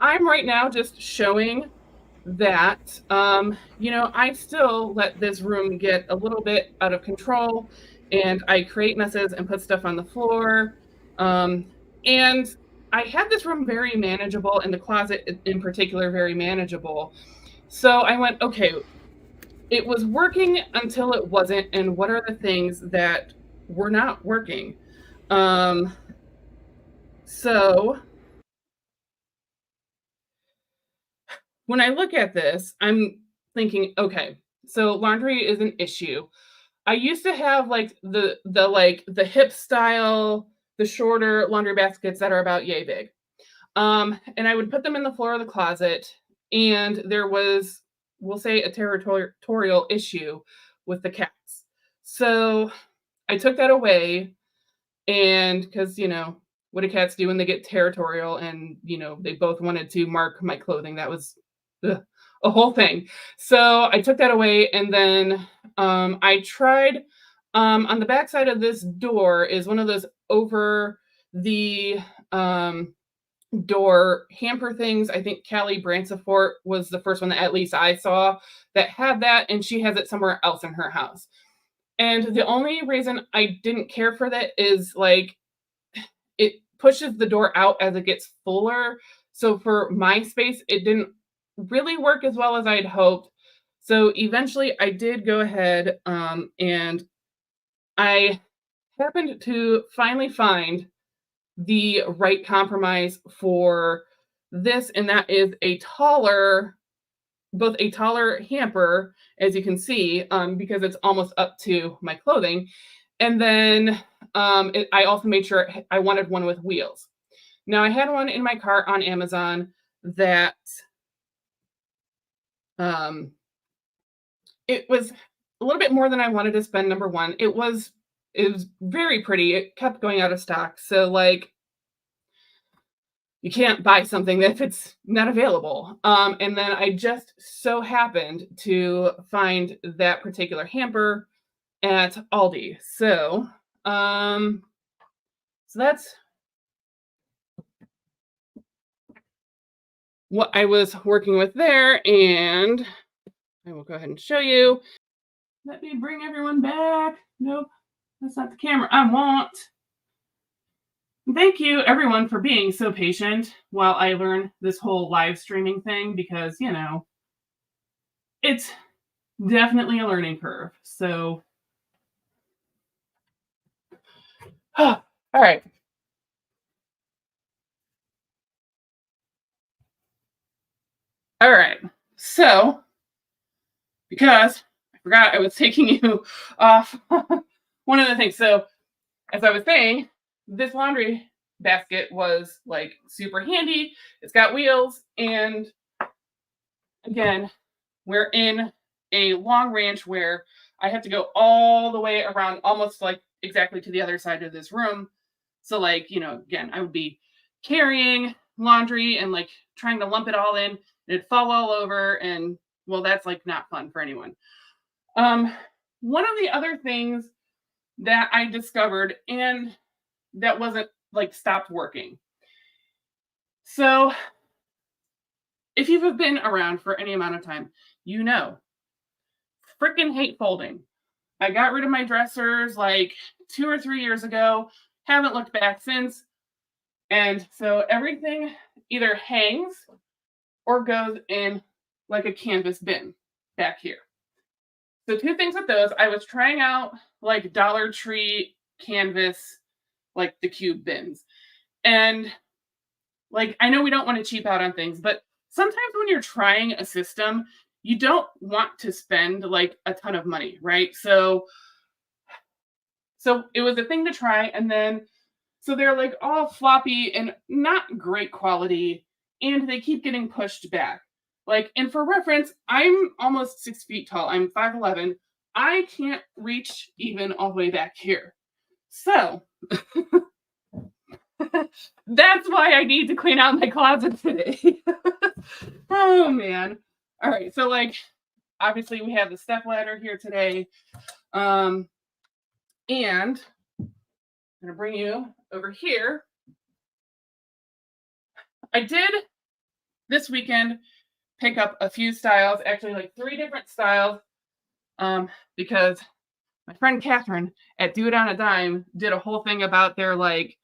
I'm right now just showing that, I still let this room get a little bit out of control and I create messes and put stuff on the floor. And I had this room very manageable and the closet in particular very manageable. So I went, okay, it was working until it wasn't. And what are the things that were not working? Um, so when I look at this, I'm thinking, okay, so laundry is an issue. I used to have like the hip style, the shorter laundry baskets that are about yay big. And I would put them in the floor of the closet, and there was, we'll say, a territorial issue with the cats. So I took that away, and because what do cats do when they get territorial, and they both wanted to mark my clothing. That was ugh, a whole thing. So I took that away, and then I tried on the back side of this door is one of those over the door hamper things. I think Callie Bransford was the first one that at least I saw that had that, and she has it somewhere else in her house. And the only reason I didn't care for that is like it pushes the door out as it gets fuller. So for my space, it didn't really work as well as I'd hoped. So eventually I did go ahead and I happened to finally find the right compromise for this, and that is both a taller hamper, as you can see, because it's almost up to my clothing. And then I also made sure I wanted one with wheels. Now, I had one in my cart on Amazon that it was a little bit more than I wanted to spend. Number one, it was very pretty. It kept going out of stock. So like you can't buy something if it's not available. And then I just so happened to find that particular hamper at Aldi. So that's what I was working with there, and I will go ahead and show you. Let me bring everyone back. Nope, that's not the camera I want. Thank you, everyone, for being so patient while I learn this whole live streaming thing because, it's definitely a learning curve. So, all right. All right. So, because I forgot I was taking you off one of the things. So, as I was saying, this laundry basket was like super handy. It's got wheels, and again, we're in a long ranch where I have to go all the way around, almost like exactly to the other side of this room. So, like, again, I would be carrying laundry and like trying to lump it all in, and it'd fall all over, and well, that's like not fun for anyone. One of the other things that I discovered, and that wasn't like stopped working. So, if you've been around for any amount of time, freaking hate folding. I got rid of my dressers like 2 or 3 years ago, haven't looked back since. And so everything either hangs or goes in like a canvas bin back here. So, two things with those. I was trying out like Dollar Tree canvas, like the cube bins. And like, I know we don't want to cheap out on things, but sometimes when you're trying a system, you don't want to spend like a ton of money, right? So it was a thing to try, and then so they're like all floppy and not great quality, and they keep getting pushed back. Like, and for reference, I'm almost 6 feet tall. I'm 5'11". I can't reach even all the way back here. So that's why I need to clean out my closet today. Oh man. All right. So like obviously we have the step ladder here today. And I'm gonna bring you over here. I did this weekend pick up a few styles, actually like 3 different styles, because my friend Catherine at Do It on a Dime did a whole thing about their like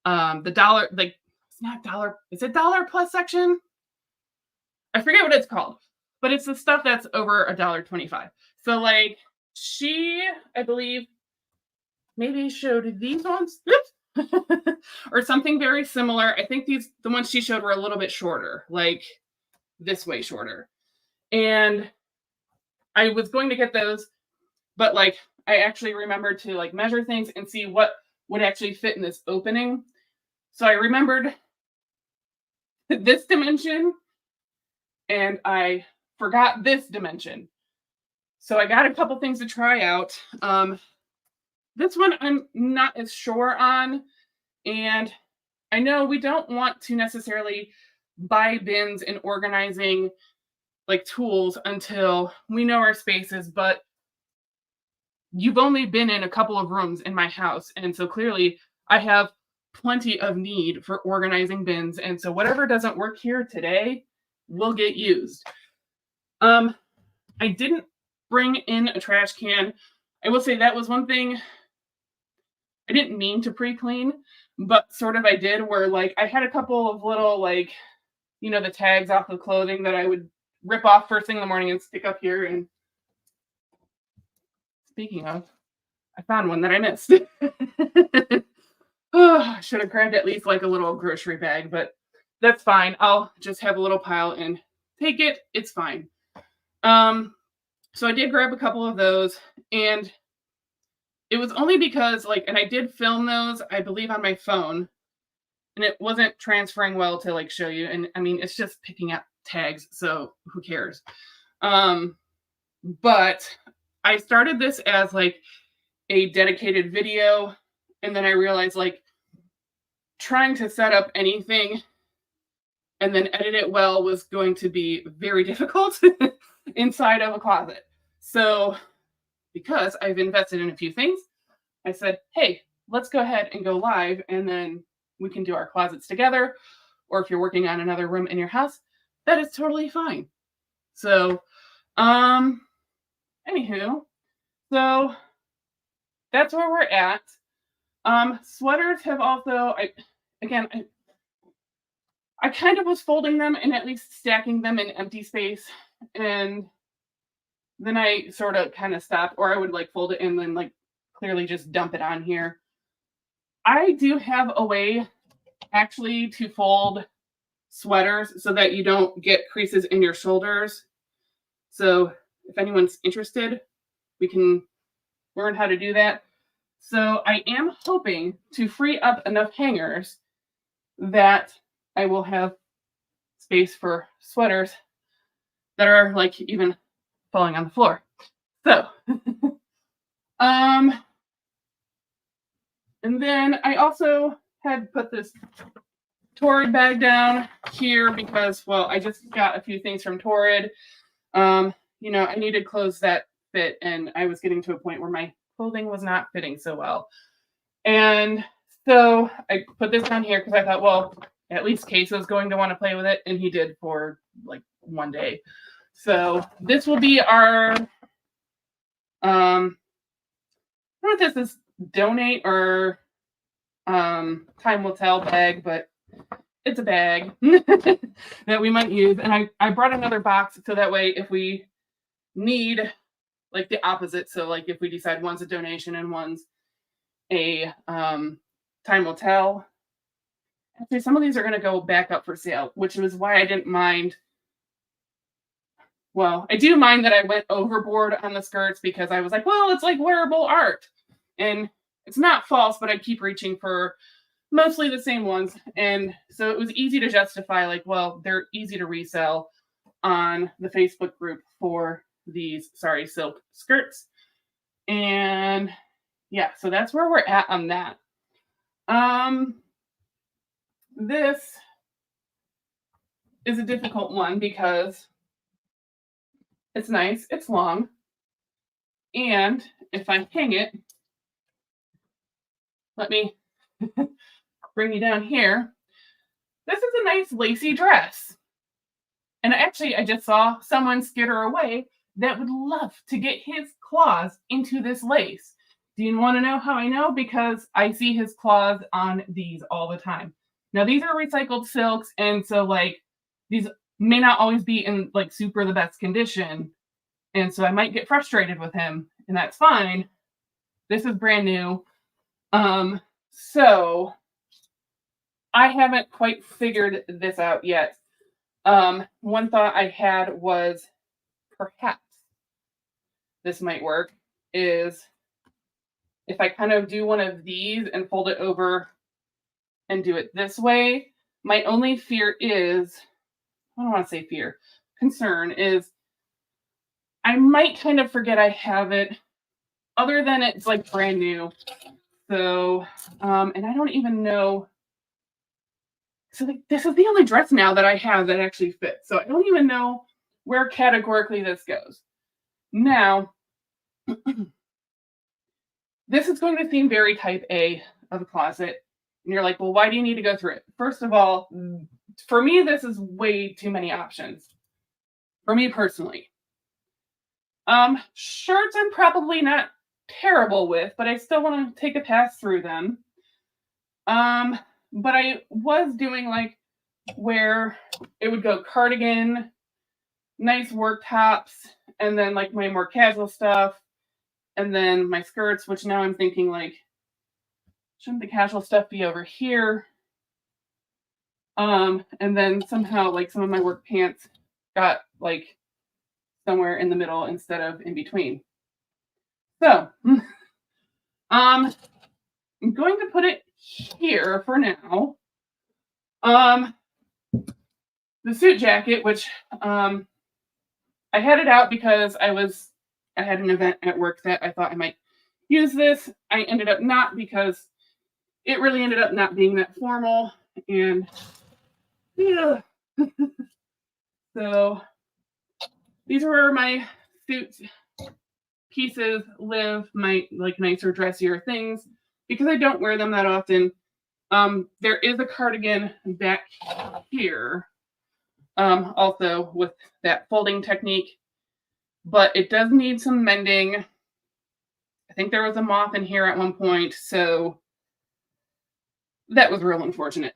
the dollar, like it's not dollar, is it dollar plus section? I forget what it's called, but it's the stuff that's over $1.25. So like she, I believe, maybe showed these ones or something very similar. I think the ones she showed were a little bit shorter, like this way shorter. And I was going to get those, but like I actually remembered to like measure things and see what would actually fit in this opening. So I remembered this dimension and I forgot this dimension. So I got a couple things to try out. This one I'm not as sure on, and I know we don't want to necessarily buy bins and organizing like tools until we know our spaces, but you've only been in a couple of rooms in my house, and so clearly I have plenty of need for organizing bins, and so whatever doesn't work here today will get used. I didn't bring in a trash can. I will say that was one thing I didn't mean to pre-clean, but sort of I did, where like I had a couple of little like, the tags off the clothing that I would rip off first thing in the morning and stick up here. And speaking of, I found one that I missed. Oh, I should have grabbed at least like a little grocery bag, but that's fine. I'll just have a little pile and take it. It's fine. So I did grab a couple of those, and it was only because like, and I did film those, I believe, on my phone, and it wasn't transferring well to like show you. And I mean, it's just picking up tags, so who cares? But I started this as like a dedicated video, and then I realized like trying to set up anything and then edit it well was going to be very difficult inside of a closet. So because I've invested in a few things, I said, hey, let's go ahead and go live, and then we can do our closets together. Or if you're working on another room in your house, that is totally fine. So, anywho, so that's where we're at. Sweaters have also, I kind of was folding them and at least stacking them in empty space, and then I sort of kind of stopped, or I would like fold it and then like clearly just dump it on here. I do have a way actually to fold sweaters so that you don't get creases in your shoulders. So if anyone's interested, we can learn how to do that. So I am hoping to free up enough hangers that I will have space for sweaters that are like even falling on the floor. So, and then I also had put this Torrid bag down here because, well, I just got a few things from Torrid. I needed clothes that fit, and I was getting to a point where my clothing was not fitting so well. And so I put this down here because I thought, well, at least Queso's going to want to play with it, and he did for like one day. So this will be our, I don't know if this is donate or time will tell bag, but it's a bag that we might use. And I brought another box so that way if we need like the opposite, so like if we decide one's a donation and one's a time will tell. Actually, some of these are going to go back up for sale, which was why I didn't mind. Well, I do mind that I went overboard on the skirts because I was like, well, it's like wearable art. And it's not false, but I keep reaching for mostly the same ones. And so it was easy to justify, like, well, they're easy to resell on the Facebook group for these, silk skirts. And yeah, so that's where we're at on that. This is a difficult one because it's nice, it's long, and if I hang it, let me bring you down here. This is a nice lacy dress. And actually, I just saw someone skitter away that would love to get his claws into this lace. Do you want to know how I know? Because I see his claws on these all the time. Now, these are recycled silks, and so like these may not always be in like super the best condition. And so I might get frustrated with him, and that's fine. This is brand new. So I haven't quite figured this out yet. One thought I had was perhaps this might work is if I kind of do one of these and fold it over and do it this way. My only fear is, I don't want to say fear, concern is I might kind of forget I have it, other than it's like brand new. So, and I don't even know. So like, this is the only dress now that I have that actually fits. So I don't even know where categorically this goes. Now, this is going to seem very type A of a closet. And you're like, well, why do you need to go through it? First of all, for me, this is way too many options. For me personally. Shirts I'm probably not terrible with, but I still want to take a pass through them. But I was doing like where it would go cardigan, nice work tops, and then like my more casual stuff, and then my skirts, which now I'm thinking like, shouldn't the casual stuff be over here? And then somehow like some of my work pants got like somewhere in the middle instead of in between. So I'm going to put it here for now. The suit jacket, which I had it out because I had an event at work that I thought I might use this. I ended up not, because it really ended up not being that formal. And yeah. So these were my suit pieces, live my like nicer, dressier things, because I don't wear them that often. There is a cardigan back here, also with that folding technique, but it does need some mending. I think there was a moth in here at one point, so that was real unfortunate.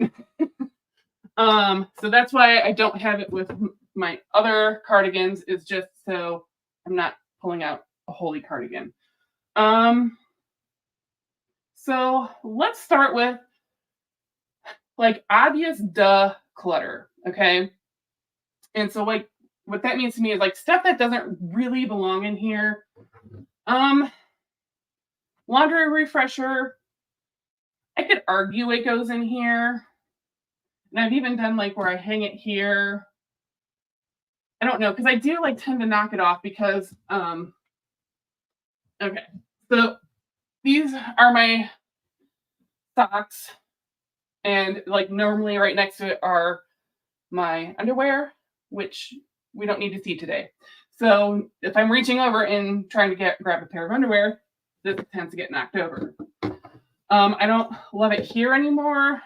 So that's why I don't have it with my other cardigans, is just so I'm not pulling out a holy cardigan. So let's start with like obvious clutter, okay? And so like what that means to me is like stuff that doesn't really belong in here. Laundry refresher, I could argue it goes in here. And I've even done like where I hang it here. I don't know, because I do like tend to knock it off because, okay. So these are my socks, and like normally right next to it are my underwear, which we don't need to see today. So if I'm reaching over and trying to grab a pair of underwear, this tends to get knocked over. I don't love it here anymore.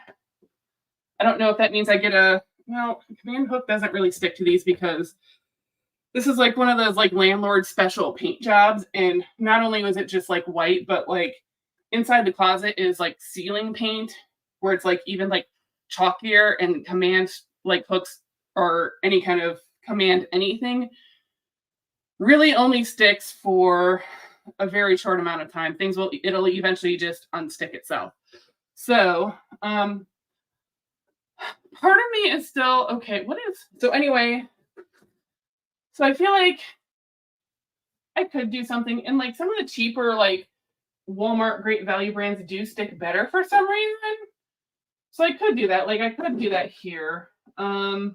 I don't know if that means I get a command hook doesn't really stick to these, because this is like one of those like landlord special paint jobs. And not only was it just like white, but like inside the closet is like ceiling paint, where it's like even like chalkier, and command like hooks or any kind of command anything really only sticks for a very short amount of time. It'll eventually just unstick itself. So part of me is still okay. So anyway, so I feel like I could do something, and like some of the cheaper like Walmart Great Value brands do stick better for some reason. So I could do that. Like I could do that here. I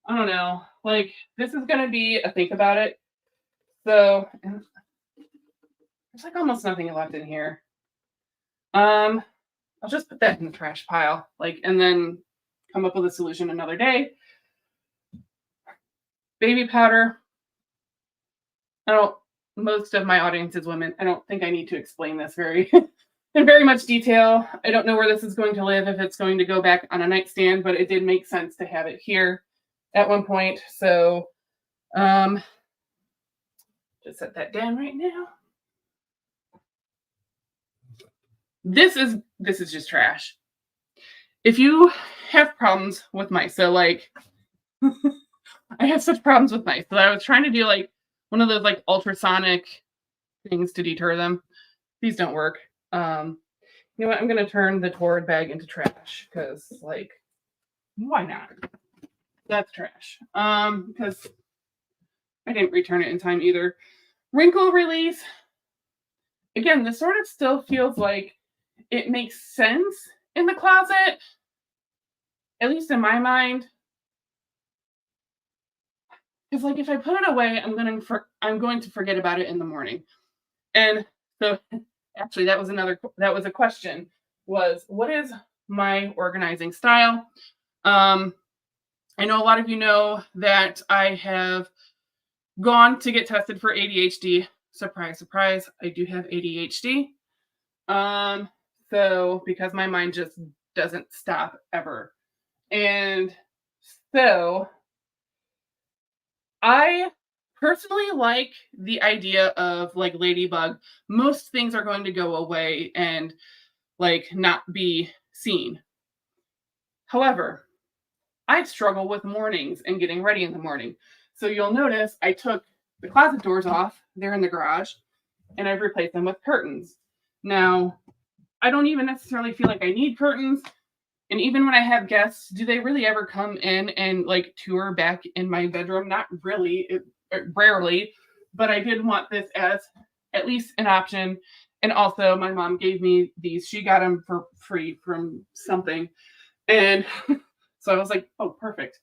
don't know. Like this is gonna be a think about it. So there's like almost nothing left in here. I'll just put that in the trash pile, like, and then come up with a solution another day. Baby powder. Most of my audience is women. I don't think I need to explain this in very much detail. I don't know where this is going to live, if it's going to go back on a nightstand, but it did make sense to have it here. at one point. So just set that down right now. This is just trash. If you have problems with mice, so like I have such problems with mice. So I was trying to do like one of those like ultrasonic things to deter them. These don't work. You know what? I'm gonna turn the Torrid bag into trash because like why not? That's trash. Because I didn't return it in time either. Wrinkle release. Again, this sort of still feels like it makes sense in the closet, at least in my mind. Because like if I put it away, I'm going to forget about it in the morning. And so actually that was a question, was what is my organizing style? I know a lot of you know that I have gone to get tested for ADHD. Surprise, surprise, I do have ADHD. So because my mind just doesn't stop ever. And so I personally like the idea of like ladybug. Most things are going to go away and like not be seen. However, I struggle with mornings and getting ready in the morning. So you'll notice I took the closet doors off, they're in the garage, and I've replaced them with curtains. Now, I don't even necessarily feel like I need curtains. And even when I have guests, do they really ever come in and like tour back in my bedroom? Not really, rarely, but I did want this as at least an option. And also, my mom gave me these. She got them for free from something. And so I was like, oh, perfect.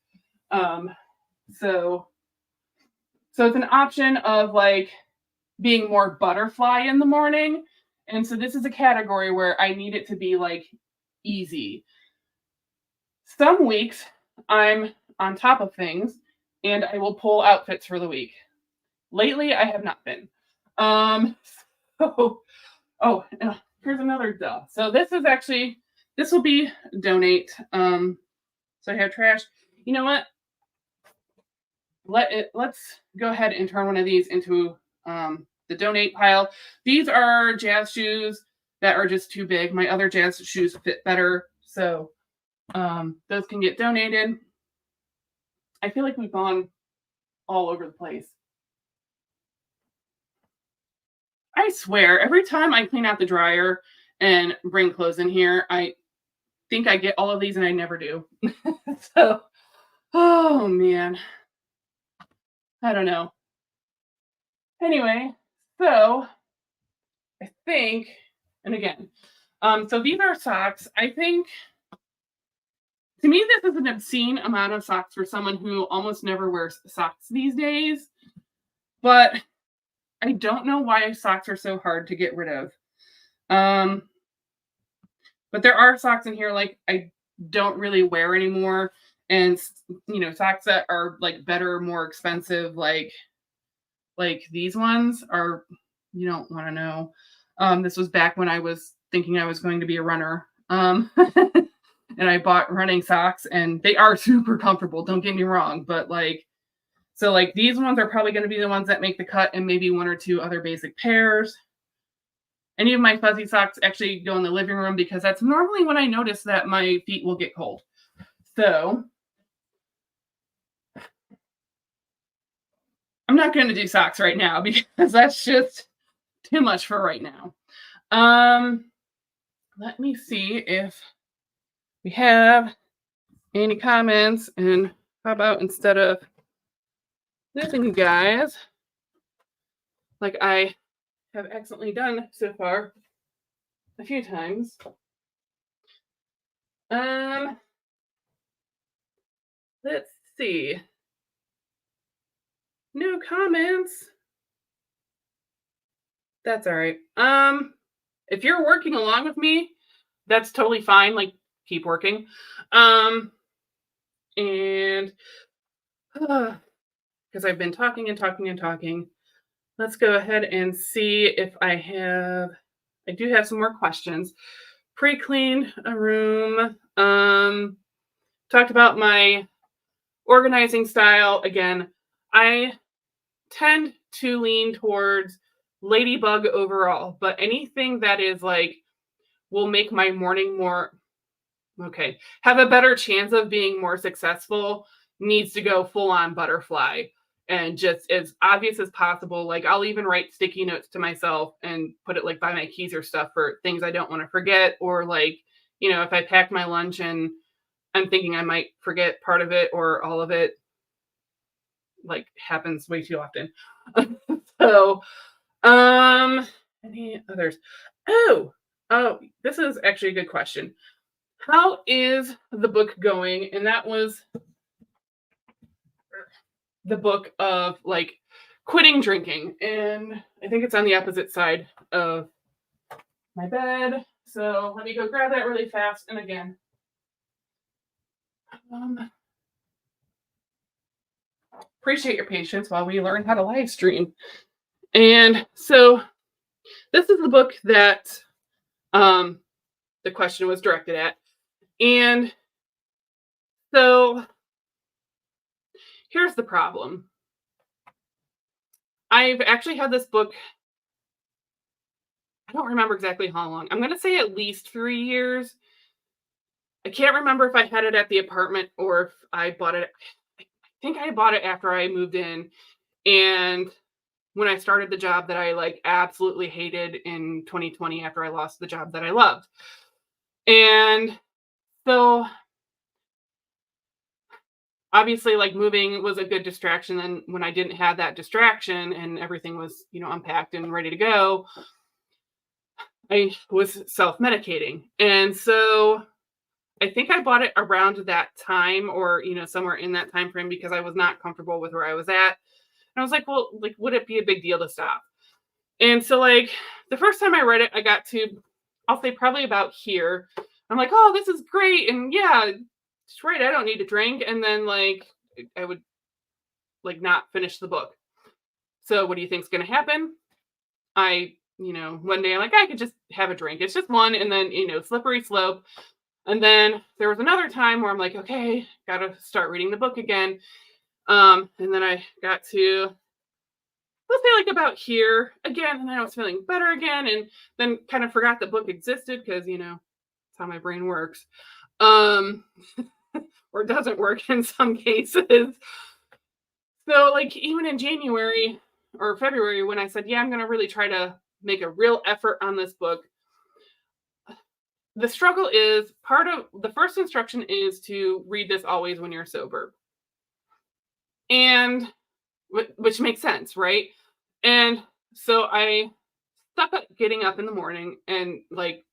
So it's an option of like being more butterfly in the morning. And so this is a category where I need it to be like easy. Some weeks I'm on top of things and I will pull outfits for the week. Lately, I have not been. So, here's another duh. So this will be donate. So I have trash. You know what? Let's go ahead and turn one of these into the donate pile. These are jazz shoes that are just too big. My other jazz shoes fit better. So those can get donated. I feel like we've gone all over the place. I swear, every time I clean out the dryer and bring clothes in here, I think I get all of these and I never do. So, oh man. I don't know. Anyway, so I think, and again, so these are socks. I think, to me, this is an obscene amount of socks for someone who almost never wears socks these days. But I don't know why socks are so hard to get rid of. But there are socks in here like I don't really wear anymore. And, socks that are like better, more expensive, like these ones are, you don't want to know. This was back when I was thinking I was going to be a runner. And I bought running socks and they are super comfortable. Don't get me wrong. But so these ones are probably going to be the ones that make the cut and maybe one or two other basic pairs. Any of my fuzzy socks actually go in the living room because that's normally when I notice that my feet will get cold. So I'm not going to do socks right now because that's just too much for right now. Let me see if we have any comments, and how about instead of losing you guys, like I have accidentally done so far a few times. Let's see. No comments. That's all right. If you're working along with me, that's totally fine. Like, keep working. And because I've been talking and talking and talking, let's go ahead and see if I do have some more questions. Pre-cleaned a room. Talked about my Organizing style, again, I tend to lean towards ladybug overall, but anything that is like will make my morning more okay, have a better chance of being more successful needs to go full on butterfly and just as obvious as possible. Like I'll even write sticky notes to myself and put it like by my keys or stuff for things I don't want to forget, or like, if I pack my lunch and I'm thinking I might forget part of it or all of it, like happens way too often. So, any others? Oh, oh, this is actually a good question. How is the book going? And that was the book of like quitting drinking. And I think it's on the opposite side of my bed. So let me go grab that really fast. And again, appreciate your patience while we learn how to live stream. And so this is the book that the question was directed at. And so here's the problem. I've actually had this book, I don't remember exactly how long. I'm going to say at least 3 years. I can't remember if I had it at the apartment or if I bought it. I think I bought it after I moved in. And when I started the job that I like absolutely hated in 2020 after I lost the job that I loved. And so obviously like moving was a good distraction. And when I didn't have that distraction and everything was, unpacked and ready to go, I was self-medicating. And so I think I bought it around that time or, somewhere in that time frame because I was not comfortable with where I was at. And I was like, well, like, would it be a big deal to stop? And so like the first time I read it, I got to, I'll say probably about here. I'm like, oh, this is great. And yeah, it's right. I don't need to drink. And then like, I would like not finish the book. So what do you think's going to happen? One day I'm like, I could just have a drink. It's just one. And then, slippery slope. And then there was another time where I'm like, okay, got to start reading the book again. And then I got to, let's say like about here again. And then I was feeling better again. And then kind of forgot the book existed because, that's how my brain works. Or doesn't work in some cases. So like even in January or February, when I said, yeah, I'm going to really try to make a real effort on this book, the struggle is part of the first instruction is to read this always when you're sober. And which makes sense, right? And so I stuck at getting up in the morning and like,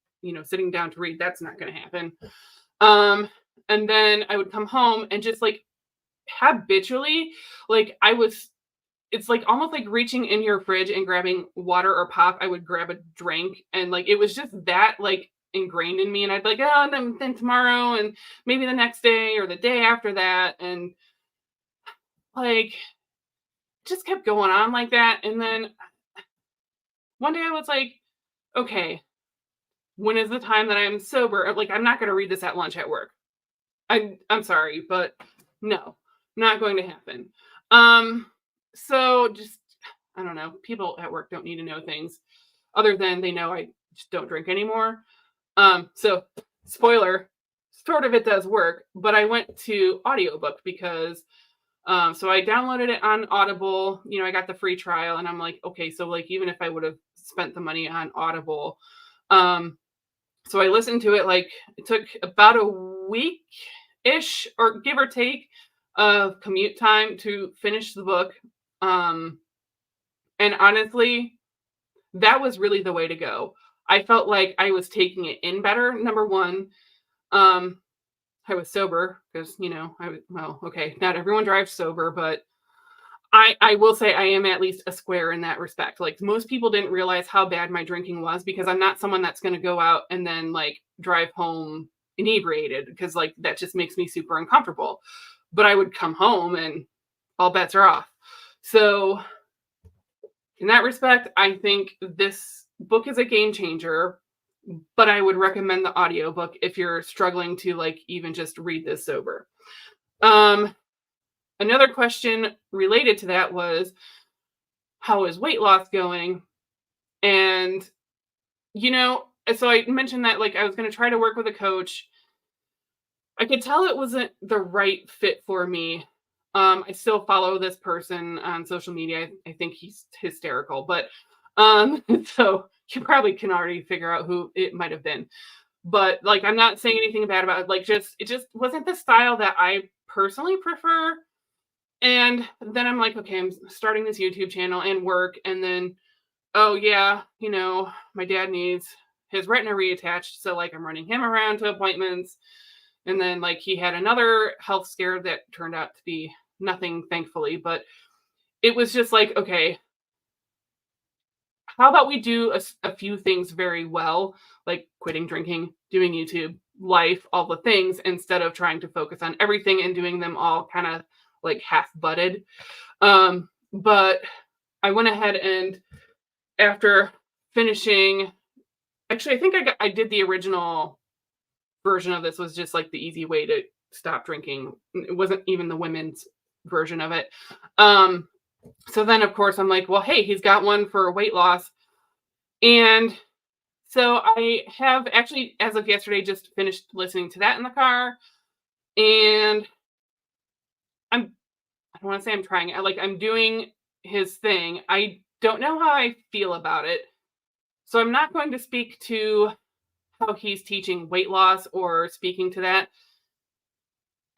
sitting down to read. That's not going to happen. And then I would come home and just like habitually, like it's like almost like reaching in your fridge and grabbing water or pop. I would grab a drink and like, it was just that like ingrained in me. And I'd be like, oh, then tomorrow and maybe the next day or the day after that. And like, just kept going on like that. And then one day I was like, okay, when is the time that I'm sober? Like, I'm not going to read this at lunch at work. I'm sorry, but no, not going to happen. So just, I don't know, people at work don't need to know things other than they know I just don't drink anymore. So spoiler, sort of it does work, but I went to audiobook because, so I downloaded it on Audible, I got the free trial and I'm like, okay, so like, even if I would have spent the money on Audible, so I listened to it, like it took about a week-ish or give or take of commute time to finish the book. And honestly, that was really the way to go. I felt like I was taking it in better. Number one, I was sober because, okay, not everyone drives sober, but I will say I am at least a square in that respect. Like most people didn't realize how bad my drinking was because I'm not someone that's going to go out and then like drive home inebriated because like that just makes me super uncomfortable. But I would come home and all bets are off. So in that respect, I think this book is a game changer, but I would recommend the audiobook if you're struggling to like even just read this sober. another question related to that was, how is weight loss going? And, so I mentioned that like I was going to try to work with a coach. I could tell it wasn't the right fit for me. I still follow this person on social media. I think he's hysterical, but so you probably can already figure out who it might have been. But like, I'm not saying anything bad about it. Like, it just wasn't the style that I personally prefer. And then I'm like, okay, I'm starting this YouTube channel and work, and then oh yeah, my dad needs his retina reattached, so like I'm running him around to appointments. And then like he had another health scare that turned out to be nothing, thankfully, but it was just like, okay, how about we do a few things very well, like quitting drinking, doing YouTube, life, all the things, instead of trying to focus on everything and doing them all kind of like half butted. But I went ahead and after finishing, actually, I think I did the original version of this, was just like the easy way to stop drinking. It wasn't even the women's version of it. So then of course I'm like, well, hey, he's got one for weight loss. And so I have actually, as of yesterday, just finished listening to that in the car. And I don't want to say I'm trying it. I'm doing his thing. I don't know how I feel about it. So I'm not going to speak to how he's teaching weight loss or speaking to that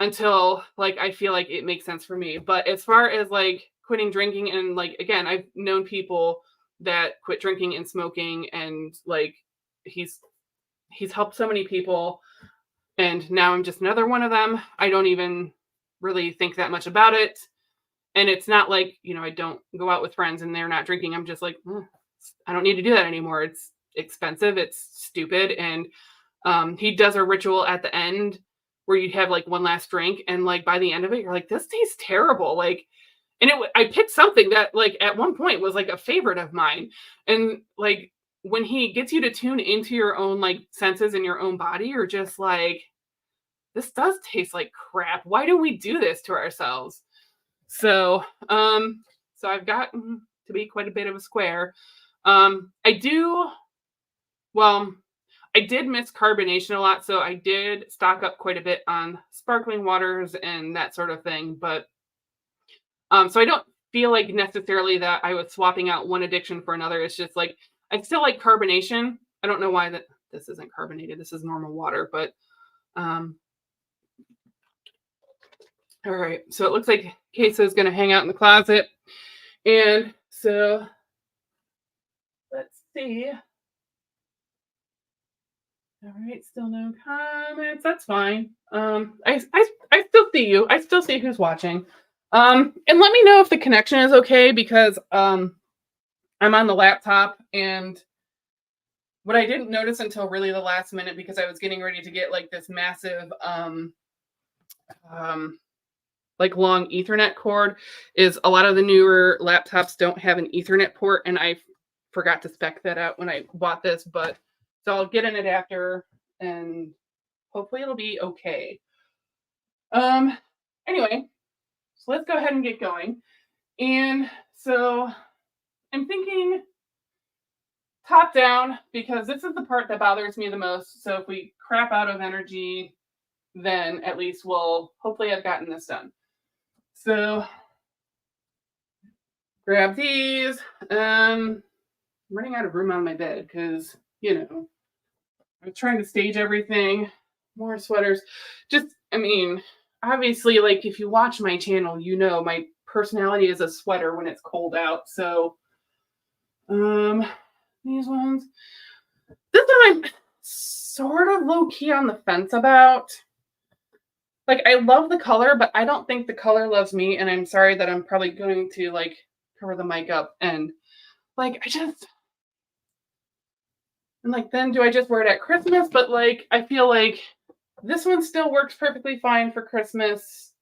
until like I feel like it makes sense for me. But as far as like quitting drinking, and like again, I've known people that quit drinking and smoking, and like he's helped so many people, and now I'm just another one of them. I don't even really think that much about it. And it's not like, I don't go out with friends and they're not drinking. I'm just like, I don't need to do that anymore. It's expensive. It's stupid. And he does a ritual at the end where you have like one last drink, and like by the end of it, you're like, this tastes terrible. Like, and I picked something that like at one point was like a favorite of mine. And like when he gets you to tune into your own like senses in your own body, you're just like, this does taste like crap. Why do we do this to ourselves? So, so I've gotten to be quite a bit of a square. Well, I did miss carbonation a lot, so I did stock up quite a bit on sparkling waters and that sort of thing. But so I don't feel like necessarily that I was swapping out one addiction for another. It's just like I still like carbonation. I don't know why this isn't carbonated. This is normal water, but all right. So it looks like Queso is going to hang out in the closet, and so let's see. All right, still no comments. That's fine. I still see you. I still see who's watching. And let me know if the connection is okay, because I'm on the laptop, and what I didn't notice until really the last minute, because I was getting ready to get like this massive like long Ethernet cord, is a lot of the newer laptops don't have an Ethernet port, and I forgot to spec that out when I bought this, but so I'll get in it after, and hopefully it'll be okay. Anyway, so let's go ahead and get going. And so I'm thinking top down, because this is the part that bothers me the most. So if we crap out of energy, then at least we'll hopefully have gotten this done. So grab these. I'm running out of room on my bed because, I'm trying to stage everything. More sweaters. Obviously, like if you watch my channel, my personality is a sweater when it's cold out. So, these ones. This one I'm sort of low key on the fence about. Like, I love the color, but I don't think the color loves me. And I'm sorry that I'm probably going to like cover the mic up, and like and like, then do I just wear it at Christmas? But like, I feel like this one still works perfectly fine for Christmas.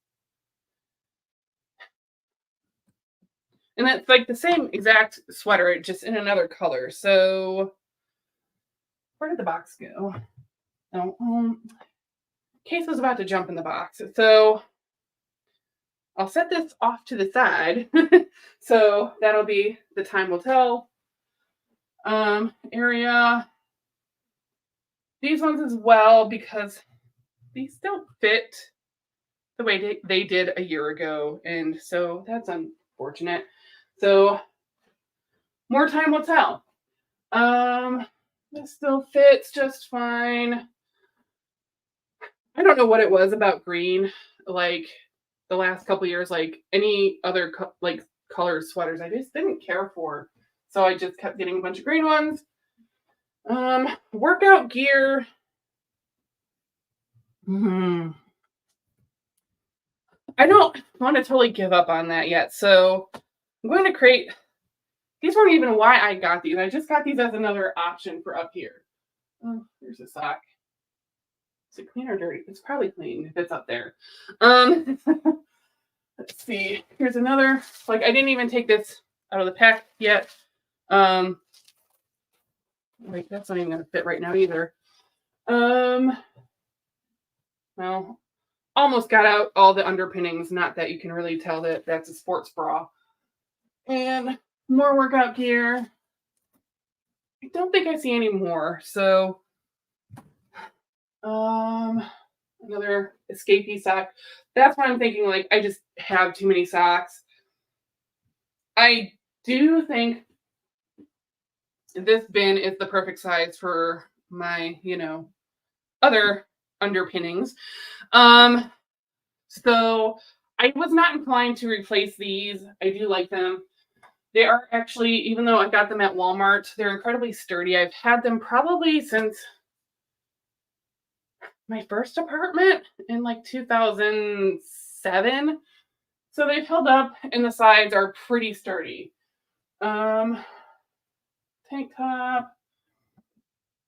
And it's like the same exact sweater, just in another color. So where did the box go? Oh, Case was about to jump in the box. So I'll set this off to the side. So that'll be the time will tell area. These ones as well, because these don't fit the way they did a year ago. And so that's unfortunate. So more time will tell. This still fits just fine. I don't know what it was about green, like the last couple years, like any other like colored sweaters, I just didn't care for. So I just kept getting a bunch of green ones. Workout gear. I don't want to totally give up on that yet. So I'm going to create, these weren't even why I got these. I just got these as another option for up here. Oh, here's a sock. Is it clean or dirty? It's probably clean if it's up there. Let's see. Here's another. Like, I didn't even take this out of the pack yet. Wait, that's not even going to fit right now either. Well, almost got out all the underpinnings. Not that you can really tell that that's a sports bra. And more workout gear. I don't think I see any more. So, another escapee sock. That's why I'm thinking, like, I just have too many socks. I do think this bin is the perfect size for my, other underpinnings. So I was not inclined to replace these. I do like them. They are actually, even though I got them at Walmart, they're incredibly sturdy. I've had them probably since my first apartment in like 2007. So they've held up and the sides are pretty sturdy. Tank top.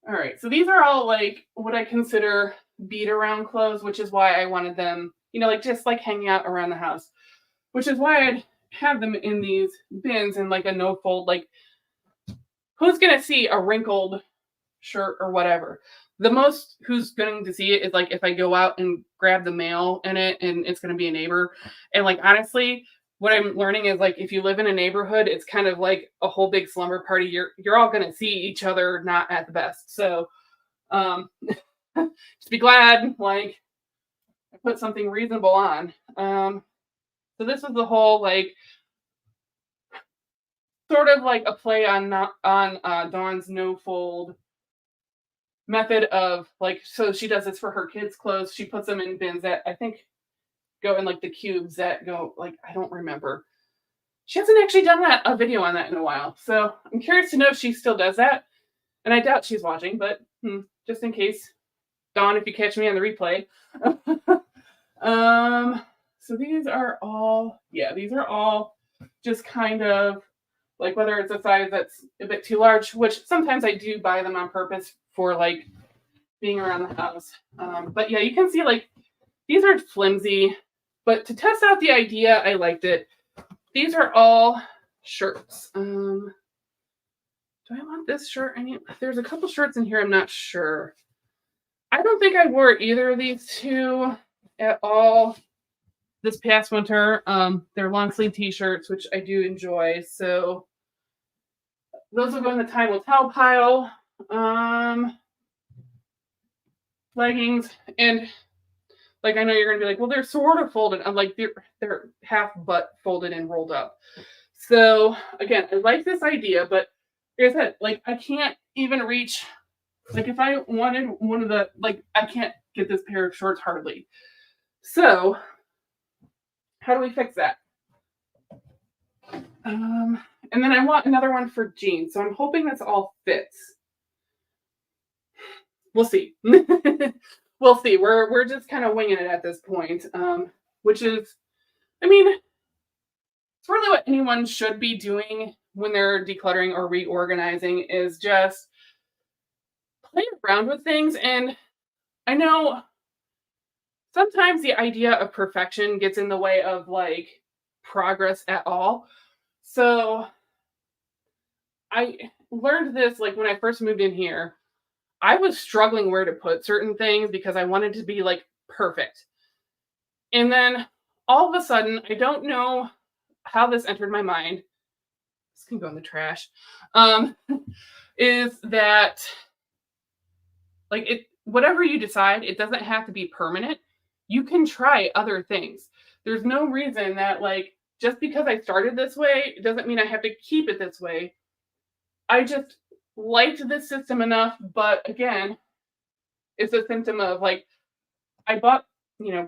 All right, so these are all like what I consider beat around clothes, which is why I wanted them, like just like hanging out around the house, which is why I'd have them in these bins in like a no fold. Like, who's gonna see a wrinkled shirt or whatever? The most who's going to see it is like if I go out and grab the mail in it and it's going to be a neighbor. And like, honestly, what I'm learning is like, if you live in a neighborhood, it's kind of like a whole big slumber party. You're all going to see each other not at the best. So just be glad, like, I put something reasonable on. So this is the whole, like, sort of like a play on Dawn's no fold method of like, so she does this for her kids' clothes. She puts them in bins that I think go in like the cubes that go like, I don't remember. She hasn't actually done a video on that in a while. So I'm curious to know if she still does that. And I doubt she's watching, but just in case, Dawn, if you catch me on the replay. So these are all just kind of like, whether it's a size that's a bit too large, which sometimes I do buy them on purpose for like being around the house. But yeah, you can see like these are flimsy, but to test out the idea, I liked it. These are all shirts. Do I want this shirt? There's a couple shirts in here. I'm not sure. I don't think I wore either of these two at all this past winter. They're long sleeve t-shirts, which I do enjoy. So those will go in the time will tell pile. Leggings, and like, I know you're gonna be like, well, they're sort of folded. I'm like, they're half butt folded and rolled up. So again, I like this idea, but like I said, like, I can't even reach, like, if I wanted one of the, like, I can't get this pair of shorts hardly. So how do we fix that? And then I want another one for jeans. So I'm hoping this all fits. We'll see. We'll see. We're just kind of winging it at this point, which is, I mean, it's really what anyone should be doing when they're decluttering or reorganizing, is just play around with things. And I know sometimes the idea of perfection gets in the way of like progress at all. So I learned this like when I first moved in here. I was struggling where to put certain things because I wanted to be like perfect. And then all of a sudden, I don't know how this entered my mind. This can go in the trash. Is that like it whatever you decide, it doesn't have to be permanent. You can try other things. There's no reason that like just because I started this way, it doesn't mean I have to keep it this way. I just liked this system enough, but again, it's a symptom of like I bought,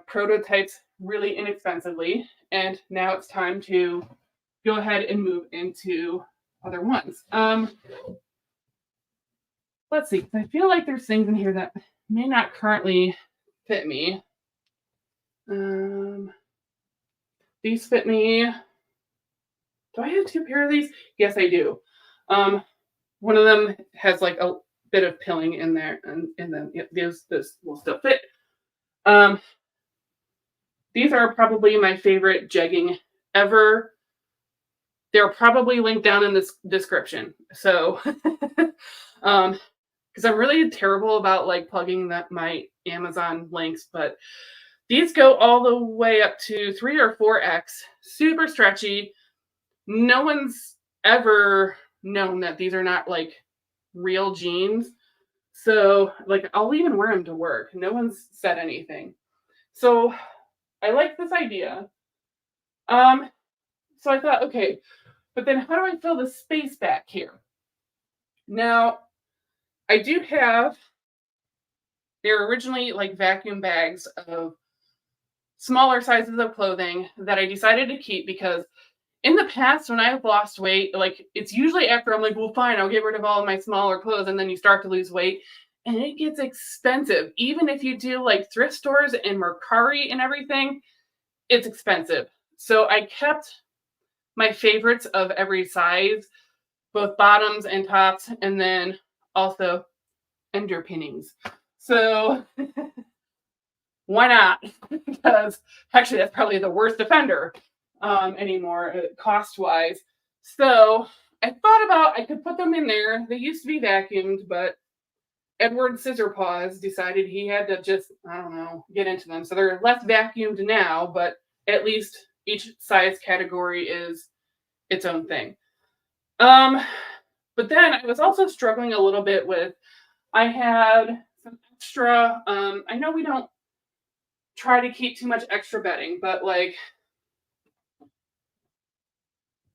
prototypes really inexpensively, and now it's time to go ahead and move into other ones. Let's see, 'cause I feel like there's things in here that may not currently fit me. These fit me. Do I have two pair of these? Yes, I do. One of them has like a bit of pilling in there, and then this will still fit. These are probably my favorite jegging ever. They're probably linked down in this description. So, because I'm really terrible about like plugging my Amazon links, but these go all the way up to 3 or 4X, super stretchy. No one's ever known that these are not like real jeans. So like I'll even wear them to work. No one's said anything. So I like this idea. So I thought, okay, but then how do I fill the space back here? Now, I do have, they're originally like vacuum bags of smaller sizes of clothing that I decided to keep because in the past, when I've lost weight, like it's usually after I'm like, well, fine, I'll get rid of all of my smaller clothes. And then you start to lose weight and it gets expensive. Even if you do like thrift stores and Mercari and everything, it's expensive. So I kept my favorites of every size, both bottoms and tops, and then also underpinnings. So why not? Because actually that's probably the worst offender anymore cost-wise. So I thought about I could put them in there. They used to be vacuumed, but Edward Scissorpaws decided he had to just, I don't know, get into them. So they're less vacuumed now, but at least each size category is its own thing. But then I was also struggling a little bit with, I had some extra, I know we don't try to keep too much extra bedding, but like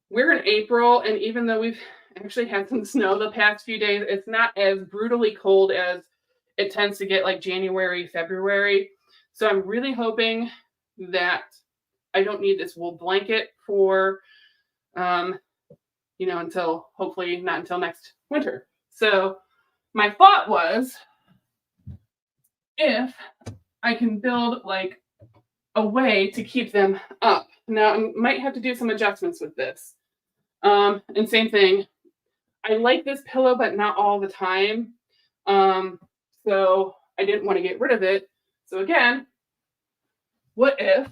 we're in April, and even though we've actually had some snow the past few days, it's not as brutally cold as it tends to get like January, February. So I'm really hoping that I don't need this wool blanket for, until hopefully not until next winter. So my thought was if I can build like a way to keep them up. Now I might have to do some adjustments with this. And same thing, I like this pillow, but not all the time. So I didn't want to get rid of it. So again, what if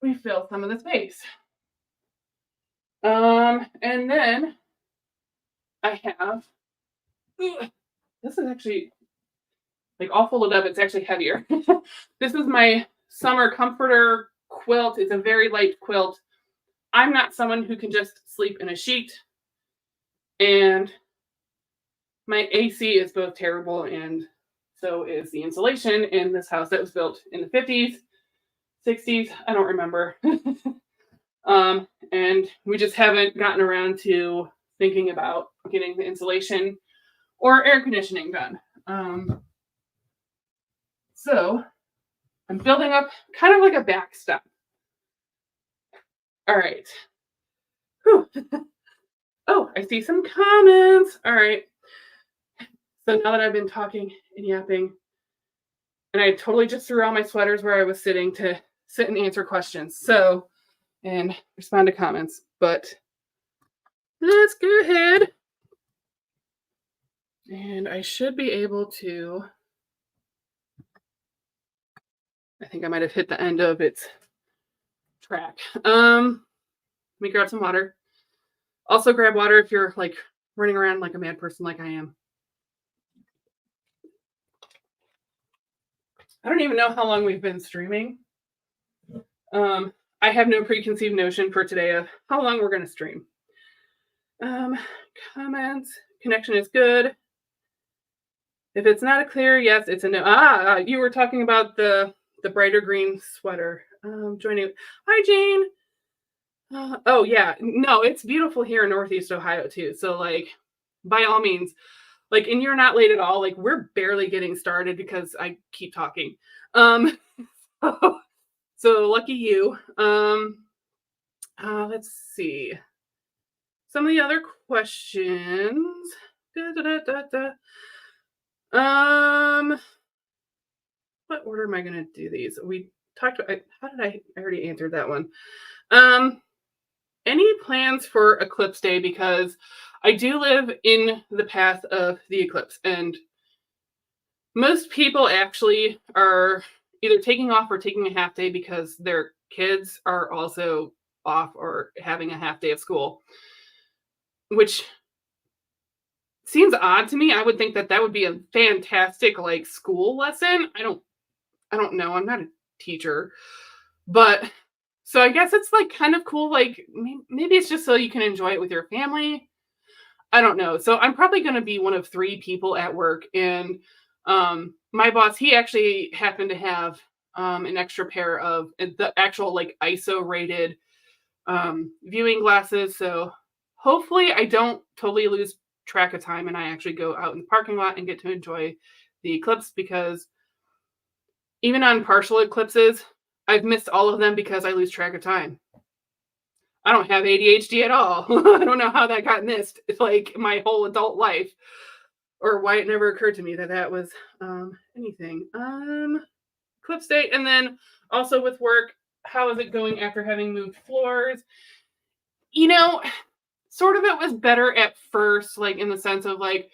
we fill some of the space? And then I have, this is actually, like all folded up, it's actually heavier. This is my summer comforter quilt. It's a very light quilt. I'm not someone who can just sleep in a sheet. And my AC is both terrible and so is the insulation in this house that was built in the 50s, 60s. I don't remember. And we just haven't gotten around to thinking about getting the insulation or air conditioning done. So I'm building up kind of like a backstop. All right. Whew. Oh, I see some comments. All right. So now that I've been talking and yapping, and I totally just threw all my sweaters where I was sitting to sit and answer questions. So, and respond to comments. But let's go ahead. And I should be able to, I think I might have hit the end of its track. Let me grab some water. Also grab water if you're like running around like a mad person like I am. I don't even know how long we've been streaming. I have no preconceived notion for today of how long we're going to stream. Um, Comments. Connection is good. If it's not a clear yes, it's a no. You were talking about the brighter green sweater. Joining. Hi, Jane. Oh yeah, no, it's beautiful here in Northeast Ohio too. So like, by all means, like, and you're not late at all. Like, we're barely getting started because I keep talking. So lucky you. Let's see. Some of the other questions. What order am I going to do these? We talked about, how did I already answered that one. Any plans for eclipse day? Because I do live in the path of the eclipse, and most people actually are either taking off or taking a half day because their kids are also off or having a half day of school, which seems odd to me. I would think that that would be a fantastic like school lesson. I don't know. I'm not a teacher, but so I guess it's like kind of cool. Like maybe it's just so you can enjoy it with your family. I don't know. So I'm probably going to be one of 3 people at work, and my boss, he actually happened to have an extra pair of the actual like ISO rated viewing glasses. So hopefully I don't totally lose track of time and I actually go out in the parking lot and get to enjoy the eclipse, because even on partial eclipses, I've missed all of them because I lose track of time. I don't have ADHD at all. I don't know how that got missed. It's like my whole adult life, or why it never occurred to me that that was anything. Eclipse day. And then also with work, how is it going after having moved floors? You know, sort of it was better at first, like in the sense of like,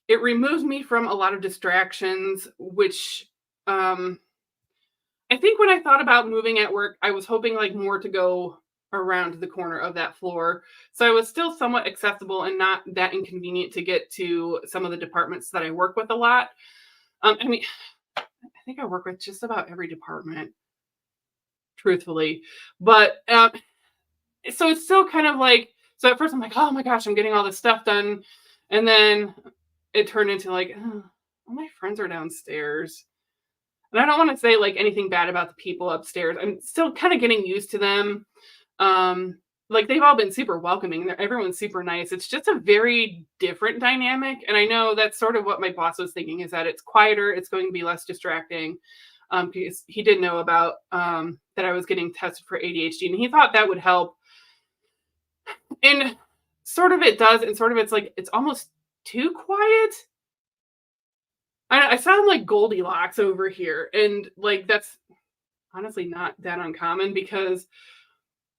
it removes me from a lot of distractions, which I think when I thought about moving at work, I was hoping like more to go around the corner of that floor. So I was still somewhat accessible and not that inconvenient to get to some of the departments that I work with a lot. I mean, I think I work with just about every department, truthfully. But so it's still kind of like, so at first I'm like, oh my gosh, I'm getting all this stuff done. And then it turned into like, oh, all my friends are downstairs. And I don't want to say like anything bad about the people upstairs. I'm still kind of getting used to them. Like they've all been super welcoming. Everyone's super nice. It's just a very different dynamic. And I know that's sort of what my boss was thinking, is that it's quieter. It's going to be less distracting. Because he did know about that I was getting tested for ADHD, and he thought that would help. And sort of it does. And sort of it's like, it's almost too quiet. I sound like Goldilocks over here. And like, that's honestly not that uncommon because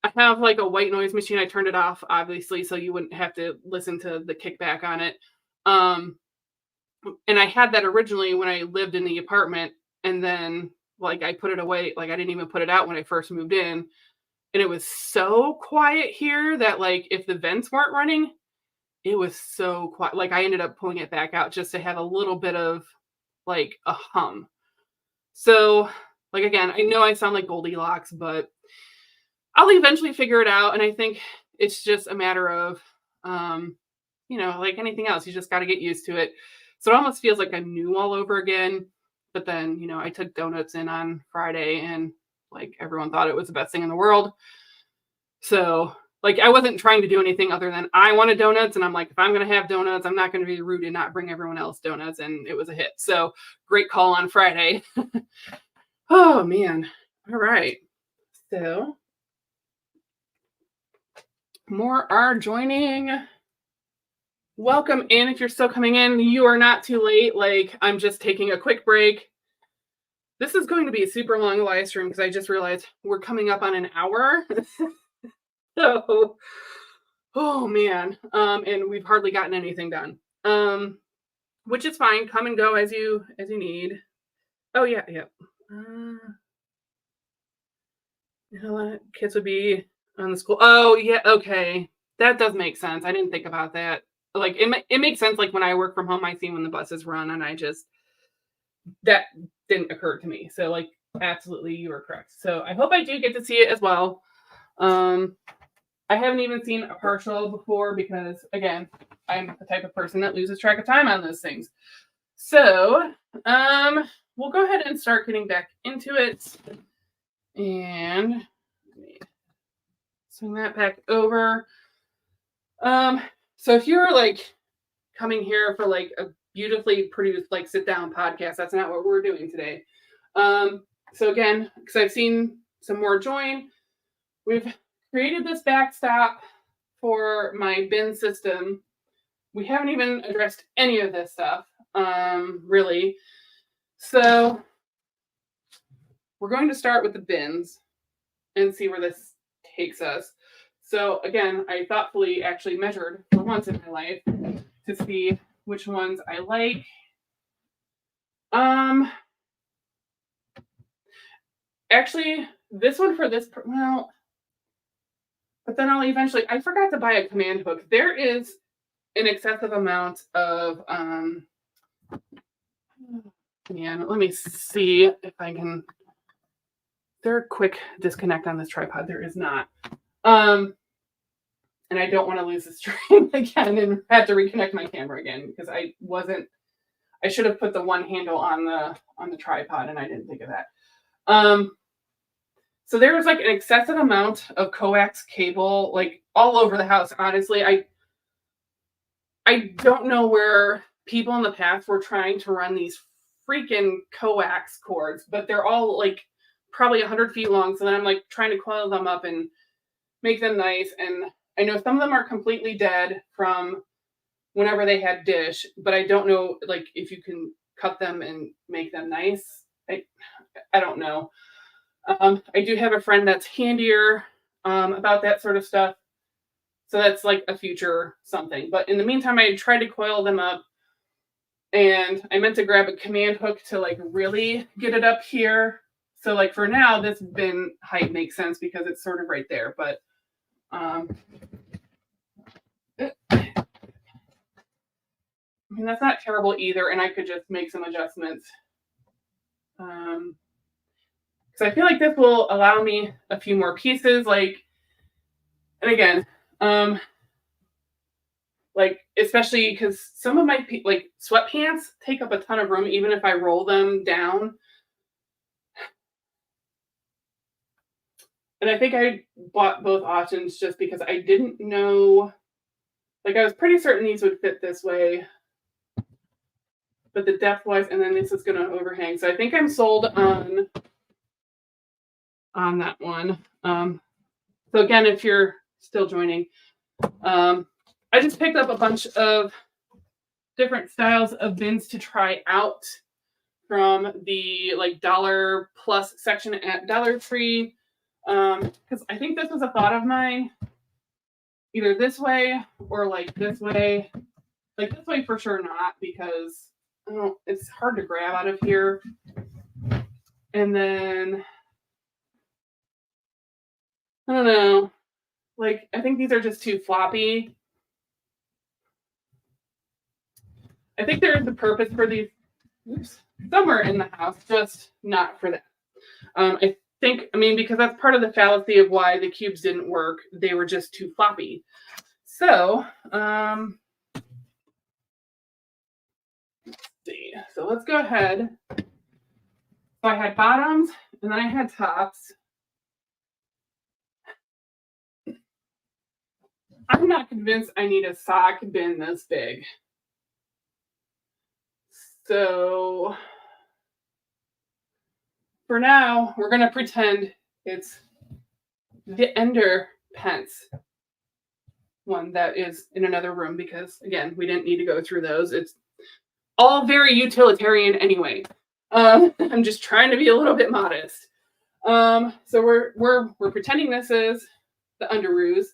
I have like a white noise machine. I turned it off, obviously, so you wouldn't have to listen to the kickback on it. And I had that originally when I lived in the apartment. And then like I put it away. Like I didn't even put it out when I first moved in. And it was so quiet here that like if the vents weren't running, it was so quiet. Like I ended up pulling it back out just to have a little bit of like a hum. So like, again, I know I sound like Goldilocks, but I'll eventually figure it out. And I think it's just a matter of, like anything else, you just got to get used to it. So it almost feels like I'm new all over again. But then, I took donuts in on Friday and like everyone thought it was the best thing in the world. So like I wasn't trying to do anything other than I wanted donuts. And I'm like, if I'm going to have donuts, I'm not going to be rude and not bring everyone else donuts. And it was a hit. So great call on Friday. Oh, man. All right. So more are joining. Welcome in. If you're still coming in, you are not too late. Like I'm just taking a quick break. This is going to be a super long live stream because I just realized we're coming up on an hour. So, oh man. And we've hardly gotten anything done. Which is fine. Come and go as you need. Oh yeah. Kids would be on the school. Oh yeah. Okay. That does make sense. I didn't think about that. Like it makes sense. Like when I work from home, I see when the buses run and that didn't occur to me. So like absolutely, you are correct. So I hope I do get to see it as well. I haven't even seen a partial before because, again, I'm the type of person that loses track of time on those things. So we'll go ahead and start getting back into it. And swing that back over. So if you're like coming here for like a beautifully produced like sit down podcast, that's not what we're doing today. So again, because I've seen some more join, we've created this backstop for my bin system. We haven't even addressed any of this stuff, really. So we're going to start with the bins and see where this takes us. So again, I thoughtfully actually measured for once in my life to see which ones I like. Actually, this one for this, well, but then I'll eventually, I forgot to buy a command hook. There is an excessive amount of, man, let me see if I can, there a quick disconnect on this tripod? There is not. And I don't want to lose the string again and have to reconnect my camera again because I should have put the one handle on the tripod and I didn't think of that. So there was like an excessive amount of coax cable like all over the house. Honestly, I don't know where people in the past were trying to run these freaking coax cords, but they're all like probably 100 feet long. So then I'm like trying to coil them up and make them nice. And I know some of them are completely dead from whenever they had dish, but I don't know like if you can cut them and make them nice. I don't know. I do have a friend that's handier about that sort of stuff. So that's like a future something. But in the meantime, I tried to coil them up and I meant to grab a command hook to like really get it up here. So like for now, this bin height makes sense because it's sort of right there. But I mean, that's not terrible either. And I could just make some adjustments. So I feel like this will allow me a few more pieces, like, and again, like, especially because some of my, like, sweatpants take up a ton of room, even if I roll them down. And I think I bought both options just because I didn't know, like, I was pretty certain these would fit this way, but the depth-wise, and then this is going to overhang. So I think I'm sold on that one. So again, if you're still joining, I just picked up a bunch of different styles of bins to try out from the like $+ section at Dollar Tree. Because I think this was a thought of mine, either this way or like this way. Like this way for sure not, because it's hard to grab out of here. And then I don't know, like I think these are just too floppy. I think there is a purpose for these somewhere in the house, just not for that. I think, I mean, because that's part of the fallacy of why the cubes didn't work. They were just too floppy. So, let's see. So let's go ahead. So I had bottoms and then I had tops. I'm not convinced I need a sock bin this big. So for now, we're going to pretend it's the Ender pants one that is in another room because, again, we didn't need to go through those. It's all very utilitarian anyway. I'm just trying to be a little bit modest. So we're pretending this is the underoos.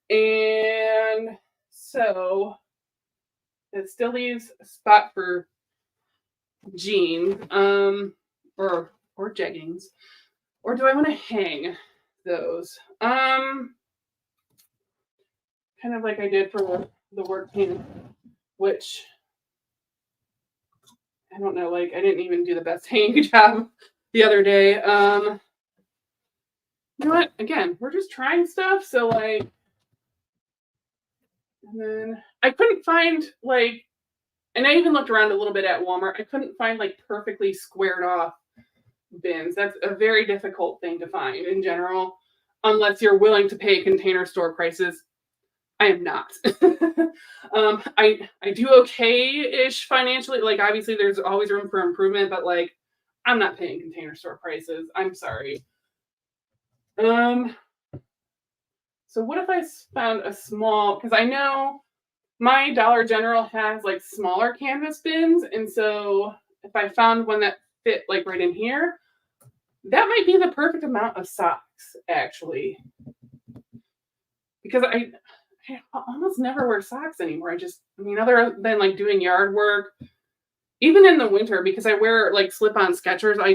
And so it still leaves a spot for jeans, or jeggings. Or do I want to hang those? Kind of like I did for the work pants, which I don't know, like I didn't even do the best hanging job the other day. You know what? Again, we're just trying stuff. So like, and then I couldn't find like, and I even looked around a little bit at Walmart. I couldn't find like perfectly squared off bins. That's a very difficult thing to find in general, unless you're willing to pay container store prices. I am not. I do okay-ish financially. Like obviously there's always room for improvement, but like I'm not paying container store prices. I'm sorry. So what if I found a small, because I know my Dollar General has like smaller canvas bins, and so if I found one that fit like right in here, that might be the perfect amount of socks actually. Because I almost never wear socks anymore. I mean, other than like doing yard work, even in the winter, because I wear like slip-on Skechers, I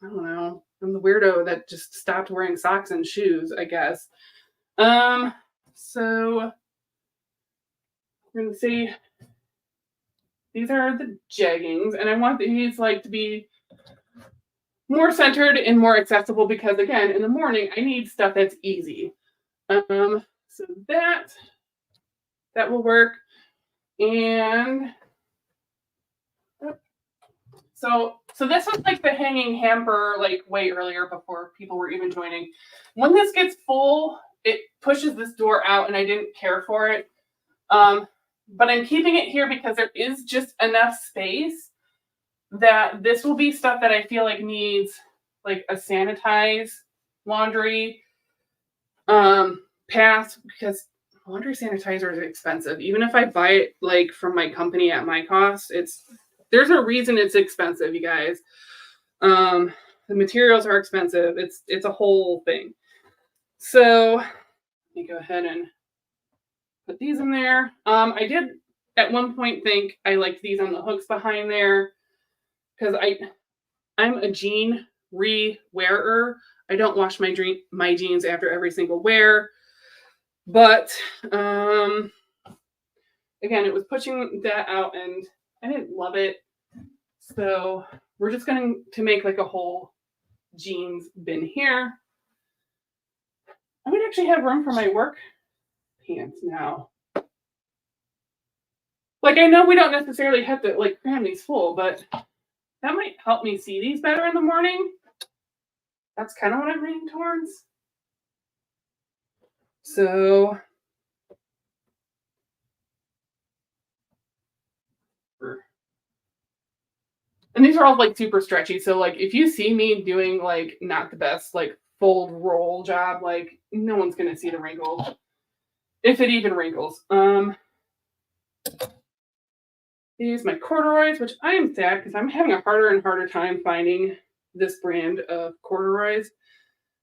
don't know. I'm the weirdo that just stopped wearing socks and shoes, I guess. So we're gonna see. These are the jeggings, and I want these like to be more centered and more accessible because again, in the morning, I need stuff that's easy. So that will work. And so this was like the hanging hamper like way earlier before people were even joining. When this gets full, it pushes this door out and I didn't care for it. But I'm keeping it here because there is just enough space that this will be stuff that I feel like needs like a sanitized laundry pass, because laundry sanitizer is expensive. Even if I buy it like from my company at my cost, there's a reason it's expensive, you guys. The materials are expensive. It's a whole thing. So let me go ahead and put these in there. I did at one point think I liked these on the hooks behind there because I'm a jean re-wearer. I don't wash my jeans after every single wear. But again, it was pushing that out and I didn't love it. So we're just going to make like a whole jeans bin here. I would actually have room for my work pants now. Like I know we don't necessarily have to like cram these full, but that might help me see these better in the morning. That's kind of what I'm leaning towards. So and these are all like super stretchy. So like if you see me doing like not the best like fold roll job, like no one's gonna see the wrinkles. If it even wrinkles. These my corduroys, which I am sad because I'm having a harder and harder time finding this brand of corduroys.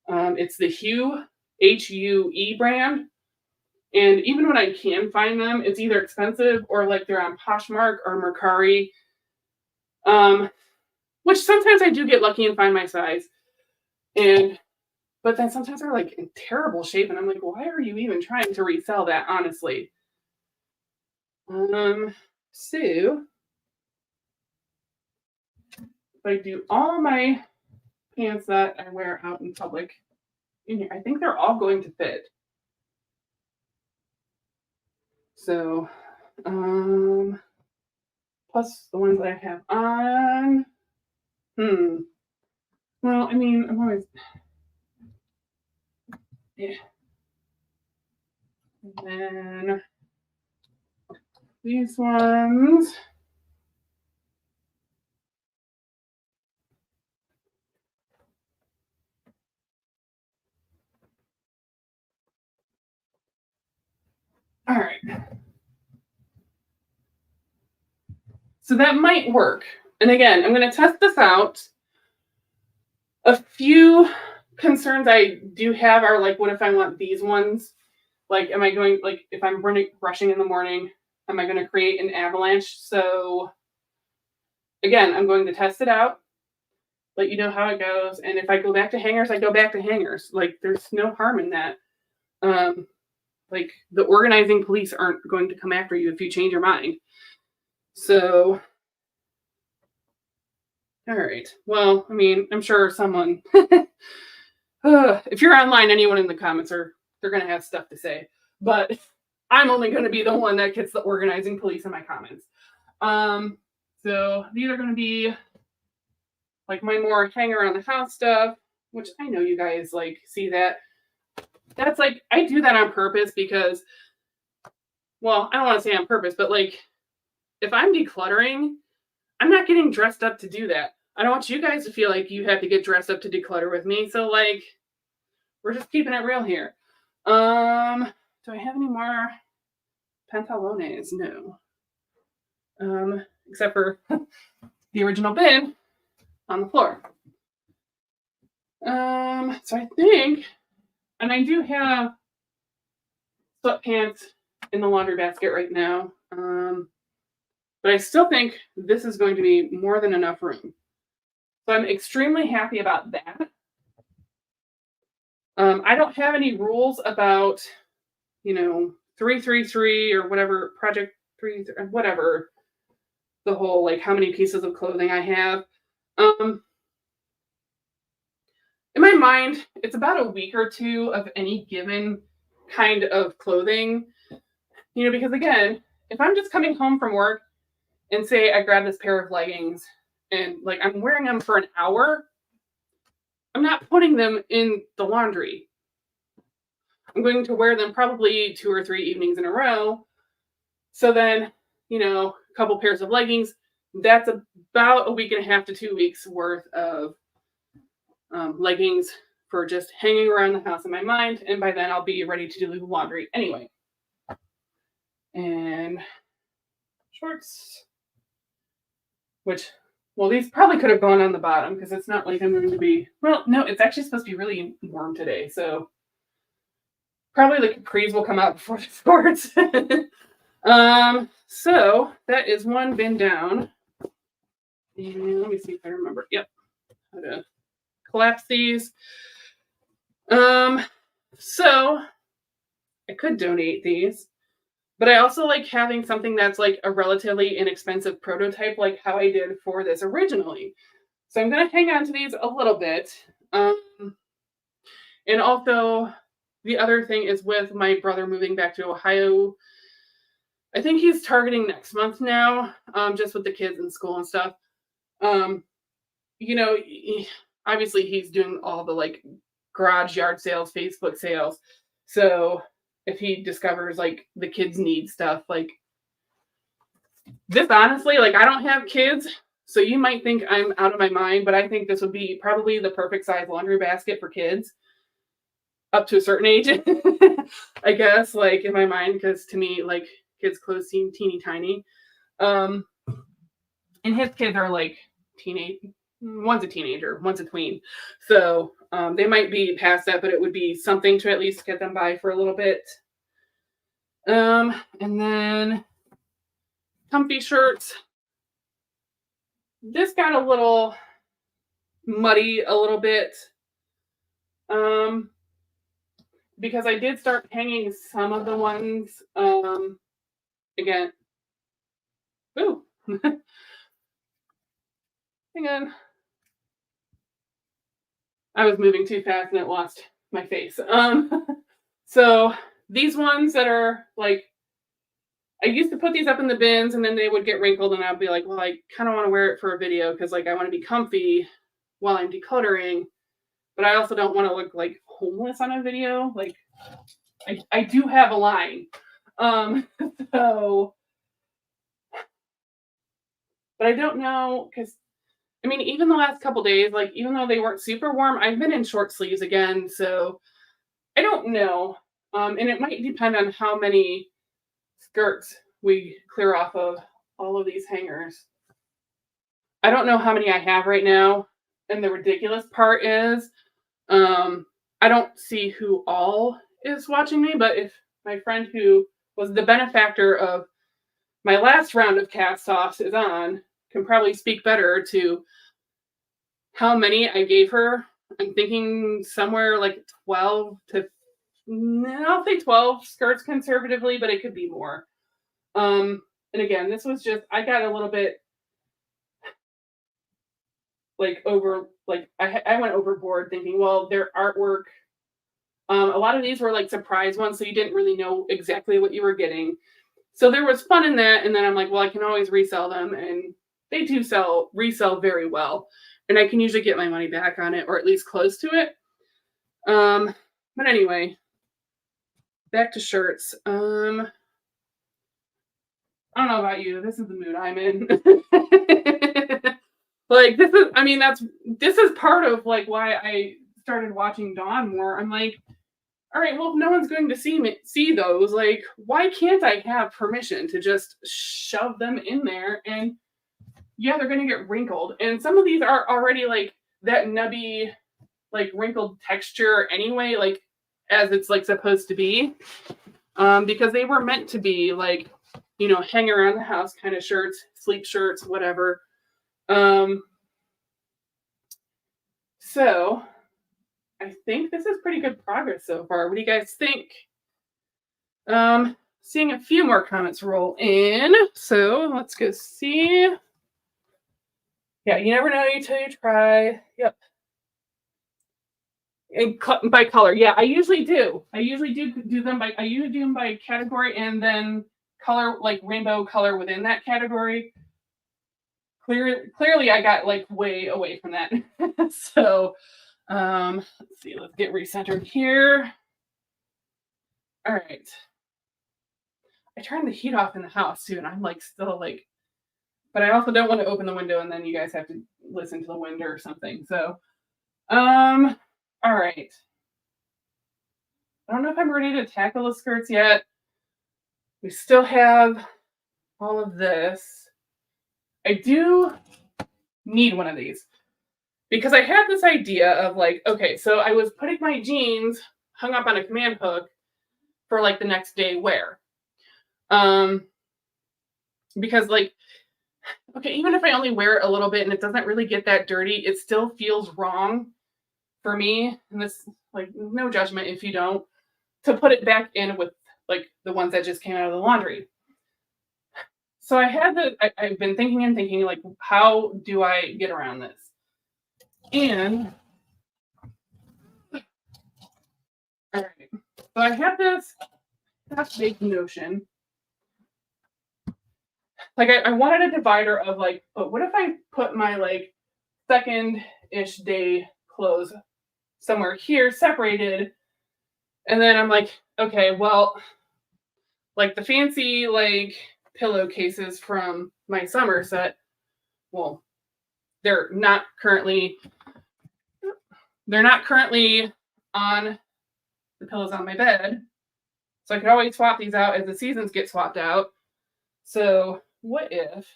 It's the Hue, Hue brand. And even when I can find them, it's either expensive or like they're on Poshmark or Mercari. Which sometimes I do get lucky and find my size. But then sometimes they're like in terrible shape. And I'm like, why are you even trying to resell that, honestly? So if I do all my pants that I wear out in public in here, I think they're all going to fit. So, plus the ones that I have on. Well, I mean, I'm always, yeah. And then these ones. All right. So that might work. And again, I'm going to test this out. A few concerns I do have are like, what if I want these ones? Like, am I going, like, if I'm rushing in the morning, am I going to create an avalanche? So again, I'm going to test it out, let you know how it goes. And if I go back to hangers, I go back to hangers. Like, there's no harm in that. Like, the organizing police aren't going to come after you if you change your mind. So All right. Well, I mean, I'm sure someone, if you're online, anyone in the comments they're going to have stuff to say. But I'm only going to be the one that gets the organizing police in my comments. So these are going to be like my more hang around the house stuff, which I know you guys like see that. That's like, I do that on purpose because, well, I don't want to say on purpose, but like if I'm decluttering, I'm not getting dressed up to do that. I don't want you guys to feel like you have to get dressed up to declutter with me. So like, we're just keeping it real here. Do I have any more pantalones? No. Except for the original bin on the floor. So I think, and I do have sweatpants in the laundry basket right now. But I still think this is going to be more than enough room. So I'm extremely happy about that. I don't have any rules about, 333 or whatever, project 3, whatever, the whole, like, how many pieces of clothing I have. In my mind, it's about a week or two of any given kind of clothing, because again, if I'm just coming home from work and say I grab this pair of leggings and like I'm wearing them for an hour, I'm not putting them in the laundry. I'm going to wear them probably 2 or 3 evenings in a row. So then, a couple pairs of leggings, that's about a week and a half to 2 weeks worth of leggings for just hanging around the house in my mind. And by then I'll be ready to do the laundry anyway. And shorts, which, well, these probably could have gone on the bottom because it's not like I'm going to be, well, no, it's actually supposed to be really warm today. So probably the capris will come out before the shorts. So that is one bin down. And let me see if I remember. Yep. How to collapse these. So I could donate these, but I also like having something that's like a relatively inexpensive prototype, like how I did for this originally. So I'm going to hang on to these a little bit. And also the other thing is with my brother moving back to Ohio, I think he's targeting next month now, just with the kids in school and stuff. Obviously he's doing all the like garage yard sales, Facebook sales. So if he discovers like the kids need stuff, like this, honestly, like I don't have kids, so you might think I'm out of my mind, but I think this would be probably the perfect size laundry basket for kids up to a certain age. I guess, like in my mind, because to me, like kids' clothes seem teeny tiny. And his kids are like teenage. One's a teenager, one's a tween. So they might be past that, but it would be something to at least get them by for a little bit. And then comfy shirts. This got a little muddy a little bit. Because I did start hanging some of the ones again. Ooh. Hang on. I was moving too fast and it lost my face. So these ones that are like, I used to put these up in the bins and then they would get wrinkled and I'd be like, well, I kind of want to wear it for a video because like I want to be comfy while I'm decluttering, but I also don't want to look like homeless on a video. Like I do have a line. So, but I don't know because I mean, even the last couple days, like even though they weren't super warm, I've been in short sleeves again. So I don't know. And it might depend on how many skirts we clear off of all of these hangers. I don't know how many I have right now. And the ridiculous part is, I don't see who all is watching me, but if my friend who was the benefactor of my last round of cast offs is on, can probably speak better to how many I gave her. I'm thinking somewhere like 12 to, I'll say 12 skirts conservatively, but it could be more. And again, this was just, I got a little bit, like I went overboard thinking, well, their artwork. A lot of these were like surprise ones, so you didn't really know exactly what you were getting. So there was fun in that, and then I'm like, well, I can always resell them, and they do resell very well, and I can usually get my money back on it, or at least close to it. But anyway, back to shirts. I don't know about you. This is the mood I'm in. Like this is part of like why I started watching Dawn more. I'm like, all right, well, if no one's going to see those, like, why can't I have permission to just shove them in there? And yeah, they're going to get wrinkled. And some of these are already like that nubby, like wrinkled texture anyway, like as it's like supposed to be, because they were meant to be like, you know, hang around the house kind of shirts, sleep shirts, whatever. So I think this is pretty good progress so far. What do you guys think? Seeing a few more comments roll in. So let's go see. Yeah, you never know until you try. Yep. And by color. Yeah, I usually do. I usually do them by category and then color, like rainbow color within that category. Clearly I got like way away from that. So let's see, let's get recentered here. All right. I turned the heat off in the house too, and I'm like still like, but I also don't want to open the window and then you guys have to listen to the wind or something. So, all right. I don't know if I'm ready to tackle the skirts yet. We still have all of this. I do need one of these because I had this idea of like, okay, so I was putting my jeans hung up on a command hook for like the next day wear. Because like, okay, even if I only wear it a little bit and it doesn't really get that dirty, it still feels wrong for me. And this, like, no judgment if you don't, to put it back in with like the ones that just came out of the laundry. So I've been thinking like, how do I get around this? And all right, so I have this half-baked notion. Like I wanted a divider of like, but what if I put my like second-ish day clothes somewhere here separated? And then I'm like, okay, well, like the fancy like pillowcases from my summer set, well, they're not currently on the pillows on my bed. So I could always swap these out as the seasons get swapped out. So what if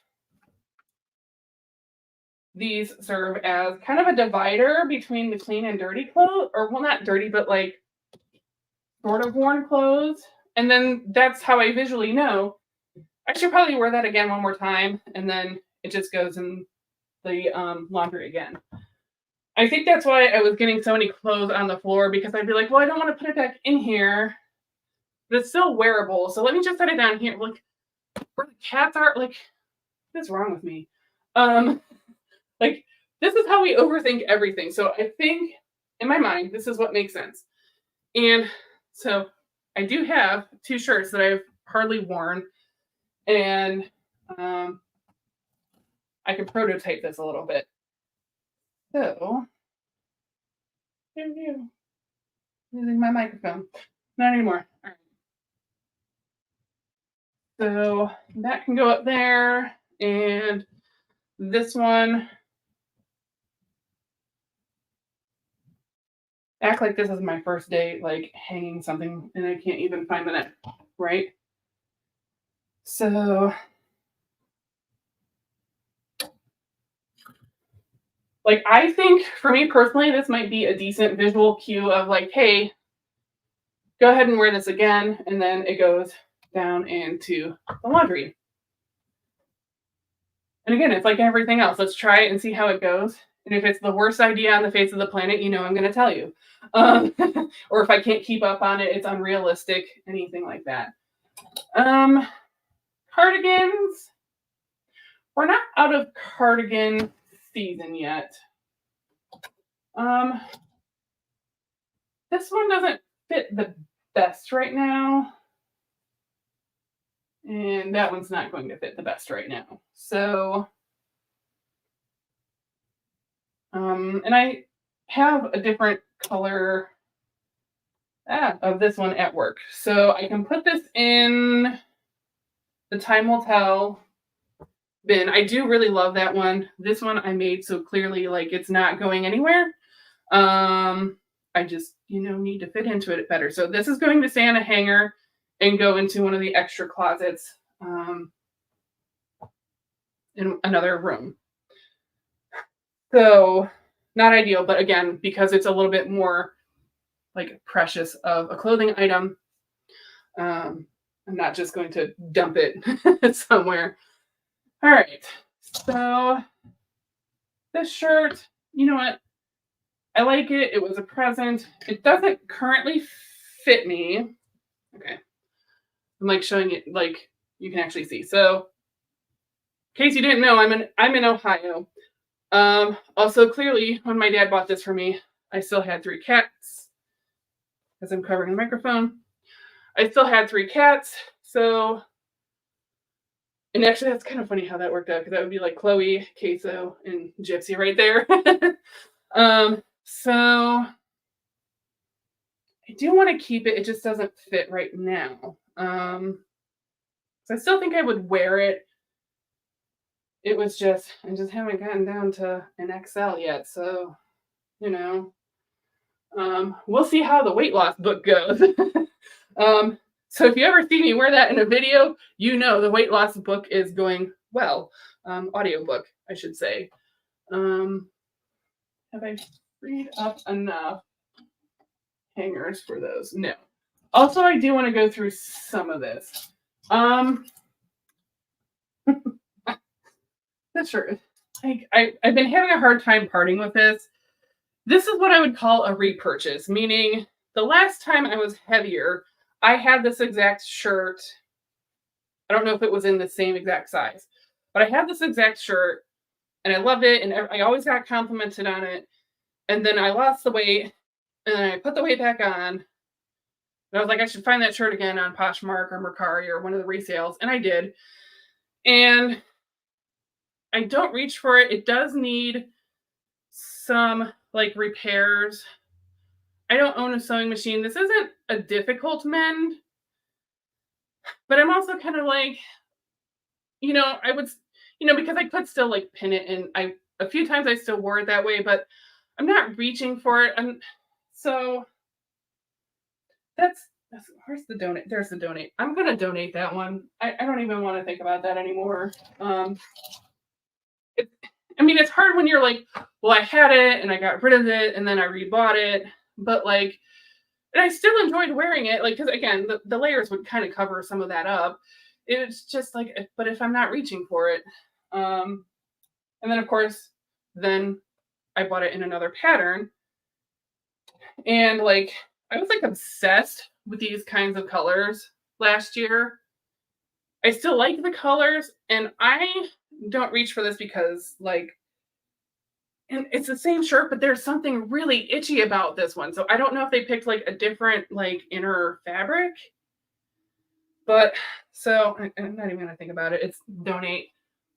these serve as kind of a divider between the clean and dirty clothes, or well, not dirty, but like sort of worn clothes. And then that's how I visually know I should probably wear that again one more time. And then it just goes in the laundry again. I think that's why I was getting so many clothes on the floor, because I'd be like, well, I don't want to put it back in here, but it's still wearable. So let me just set it down here. Like where the cats are, like, what's wrong with me? Like this is how we overthink everything. So I think in my mind, this is what makes sense. And so I do have 2 shirts that I've hardly worn, and I can prototype this a little bit. So, using my microphone. Not anymore. All right. So that can go up there, and this one, act like this is my first day, like hanging something, and I can't even find the neck, right? So, like, I think for me personally, this might be a decent visual cue of like, hey, go ahead and wear this again, and then it goes down into the laundry. And again, it's like everything else. Let's try it and see how it goes. And if it's the worst idea on the face of the planet, you know I'm going to tell you. Or if I can't keep up on it, it's unrealistic, anything like that. Cardigans. We're not out of cardigan season yet. This one doesn't fit the best right now. And that one's not going to fit the best right now. So, and I have a different color of this one at work. So I can put this in the time will tell bin. I do really love that one. This one I made so clearly like it's not going anywhere. I just, need to fit into it better. So this is going to stay on a hanger and go into one of the extra closets in another room. So not ideal, but again, because it's a little bit more like precious of a clothing item, I'm not just going to dump it somewhere. All right, so this shirt, you know what? I like it. It was a present. It doesn't currently fit me. Okay. I'm like showing it like you can actually see. So in case you didn't know, I'm in Ohio. Also clearly when my dad bought this for me, I still had 3 cats. As I'm covering the microphone. I still had 3 cats. So, and actually that's kind of funny how that worked out because that would be like Chloe, Queso, and Gypsy right there. So I do want to keep it. It just doesn't fit right now. So I still think I would wear it. It was just, I just haven't gotten down to an XL yet. So, we'll see how the weight loss book goes. So if you ever see me wear that in a video, the weight loss book is going well. Audio book, I should say. Have I freed up enough hangers for those? No. Also, I do want to go through some of this. That's true. I've been having a hard time parting with this. This is what I would call a repurchase, meaning the last time I was heavier, I had this exact shirt. I don't know if it was in the same exact size, but I had this exact shirt and I loved it. And I always got complimented on it. And then I lost the weight and I put the weight back on. And I was like, I should find that shirt again on Poshmark or Mercari or one of the resales. And I did. And I don't reach for it. It does need some like repairs. I don't own a sewing machine. This isn't a difficult mend, but I'm also kind of like, I would, because I could still like pin it, and a few times I still wore it that way, but I'm not reaching for it. And so that's where's the donate? There's the donate. I'm gonna donate that one. I don't even want to think about that anymore. It's hard when you're like, well, I had it and I got rid of it and then I rebought it, but like, and I still enjoyed wearing it, like, because again, the layers would kind of cover some of that up. It's just like, but if I'm not reaching for it, and then of course, then I bought it in another pattern, and like, I was like obsessed with these kinds of colors last year. I still like the colors, and I don't reach for this because like, and it's the same shirt, but there's something really itchy about this one. So I don't know if they picked like a different like inner fabric, but so I'm not even gonna think about it. It's donate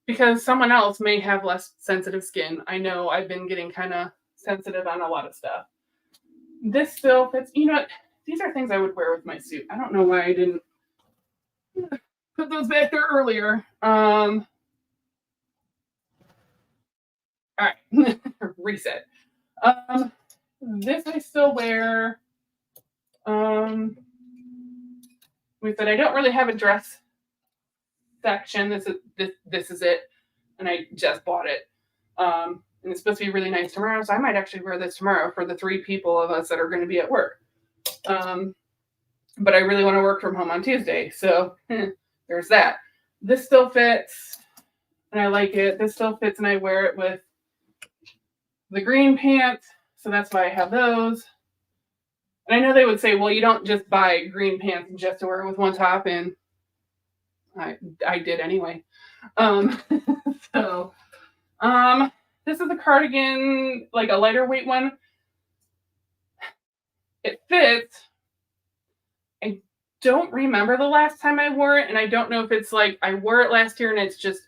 because someone else may have less sensitive skin. I know I've been getting kind of sensitive on a lot of stuff. This still fits. You know what? These are things I would wear with my suit. I don't know why I didn't put those back there earlier. All right, reset. This I still wear. We said I don't really have a dress section. This is it, and I just bought it. And it's supposed to be really nice tomorrow, so I might actually wear this tomorrow for the 3 people of us that are going to be at work. But I really want to work from home on Tuesday, so there's that. This still fits, and I like it. This still fits, and I wear it with the green pants, so that's why I have those. And I know they would say, well, you don't just buy green pants just to wear with one top, and I did anyway. So this is a cardigan, like a lighter weight one. It fits. I don't remember the last time I wore it, and I don't know if it's like I wore it last year and it's just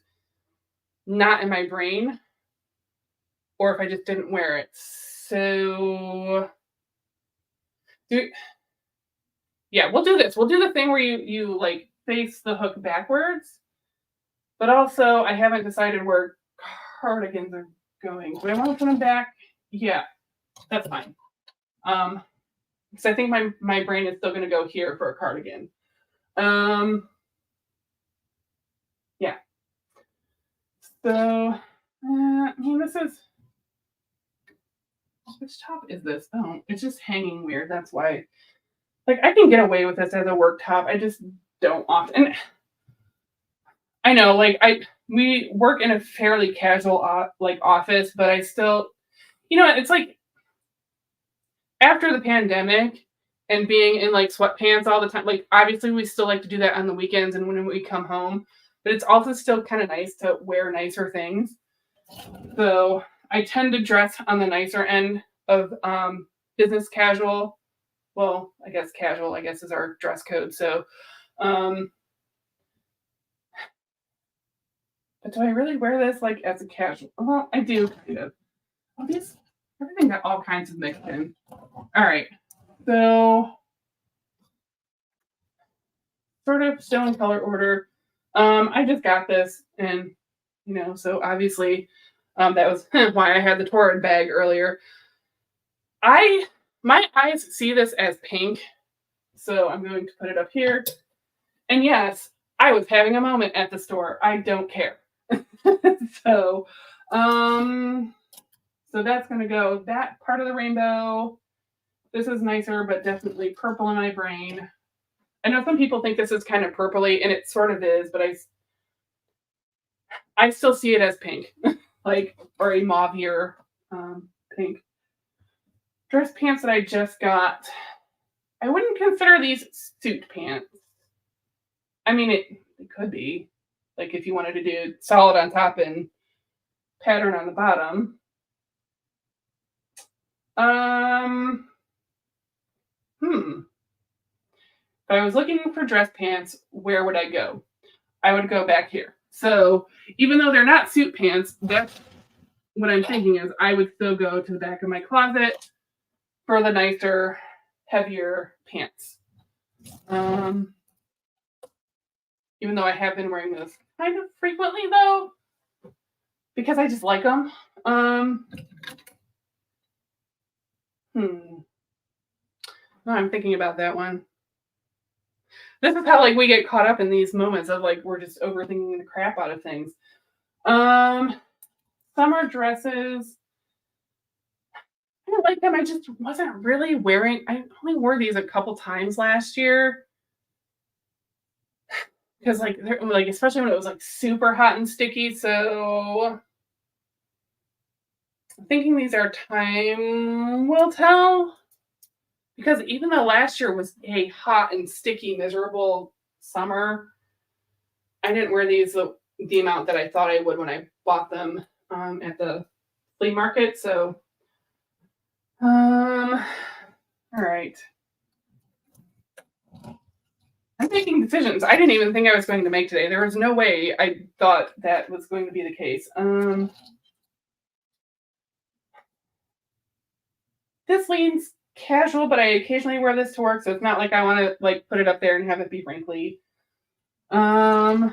not in my brain, or if I just didn't wear it. So, yeah, we'll do this. We'll do the thing where you like face the hook backwards, but also I haven't decided where cardigans are going. Do I want to put them back? Yeah, that's fine. Because I think my brain is still going to go here for a cardigan. Yeah. So, I mean, this is, which top is this? Oh, it's just hanging weird. That's why. Like, I can get away with this as a work top. I just don't often. I know, like, we work in a fairly casual like office, but I still, it's like after the pandemic and being in like sweatpants all the time. Like, obviously, we still like to do that on the weekends and when we come home, but it's also still kind of nice to wear nicer things. So I tend to dress on the nicer end of business casual. Well, I guess casual, I guess, is our dress code. So, but do I really wear this like as a casual? Well, I do kind of. Oh, everything got all kinds of mixed in. All right. So, sort of still in color order. I just got this, and so obviously, that was why I had the Torrid bag earlier. My eyes see this as pink, so I'm going to put it up here. And yes, I was having a moment at the store. I don't care. So, so that's going to go that part of the rainbow. This is nicer, but definitely purple in my brain. I know some people think this is kind of purpley, and it sort of is, but I still see it as pink, like, or a mauvier pink. Dress pants that I just got. I wouldn't consider these suit pants. I mean, it could be, like, if you wanted to do solid on top and pattern on the bottom. If I was looking for dress pants, where would I go? I would go back here. So even though they're not suit pants, that's what I'm thinking is I would still go to the back of my closet for the nicer, heavier pants. Even though I have been wearing those kind of frequently, though, because I just like them. No, I'm thinking about that one. This is how like we get caught up in these moments of like we're just overthinking the crap out of things. Summer dresses. I like them. I just wasn't really wearing. I only wore these a couple times last year because like especially when it was like super hot and sticky. So I'm thinking these are time will tell. Because even though last year was a hot and sticky, miserable summer, I didn't wear these the amount that I thought I would when I bought them at the flea market. So, all right. I'm making decisions I didn't even think I was going to make today. There was no way I thought that was going to be the case. This leans casual, but I occasionally wear this to work, so it's not like I want to like put it up there and have it be wrinkly. So,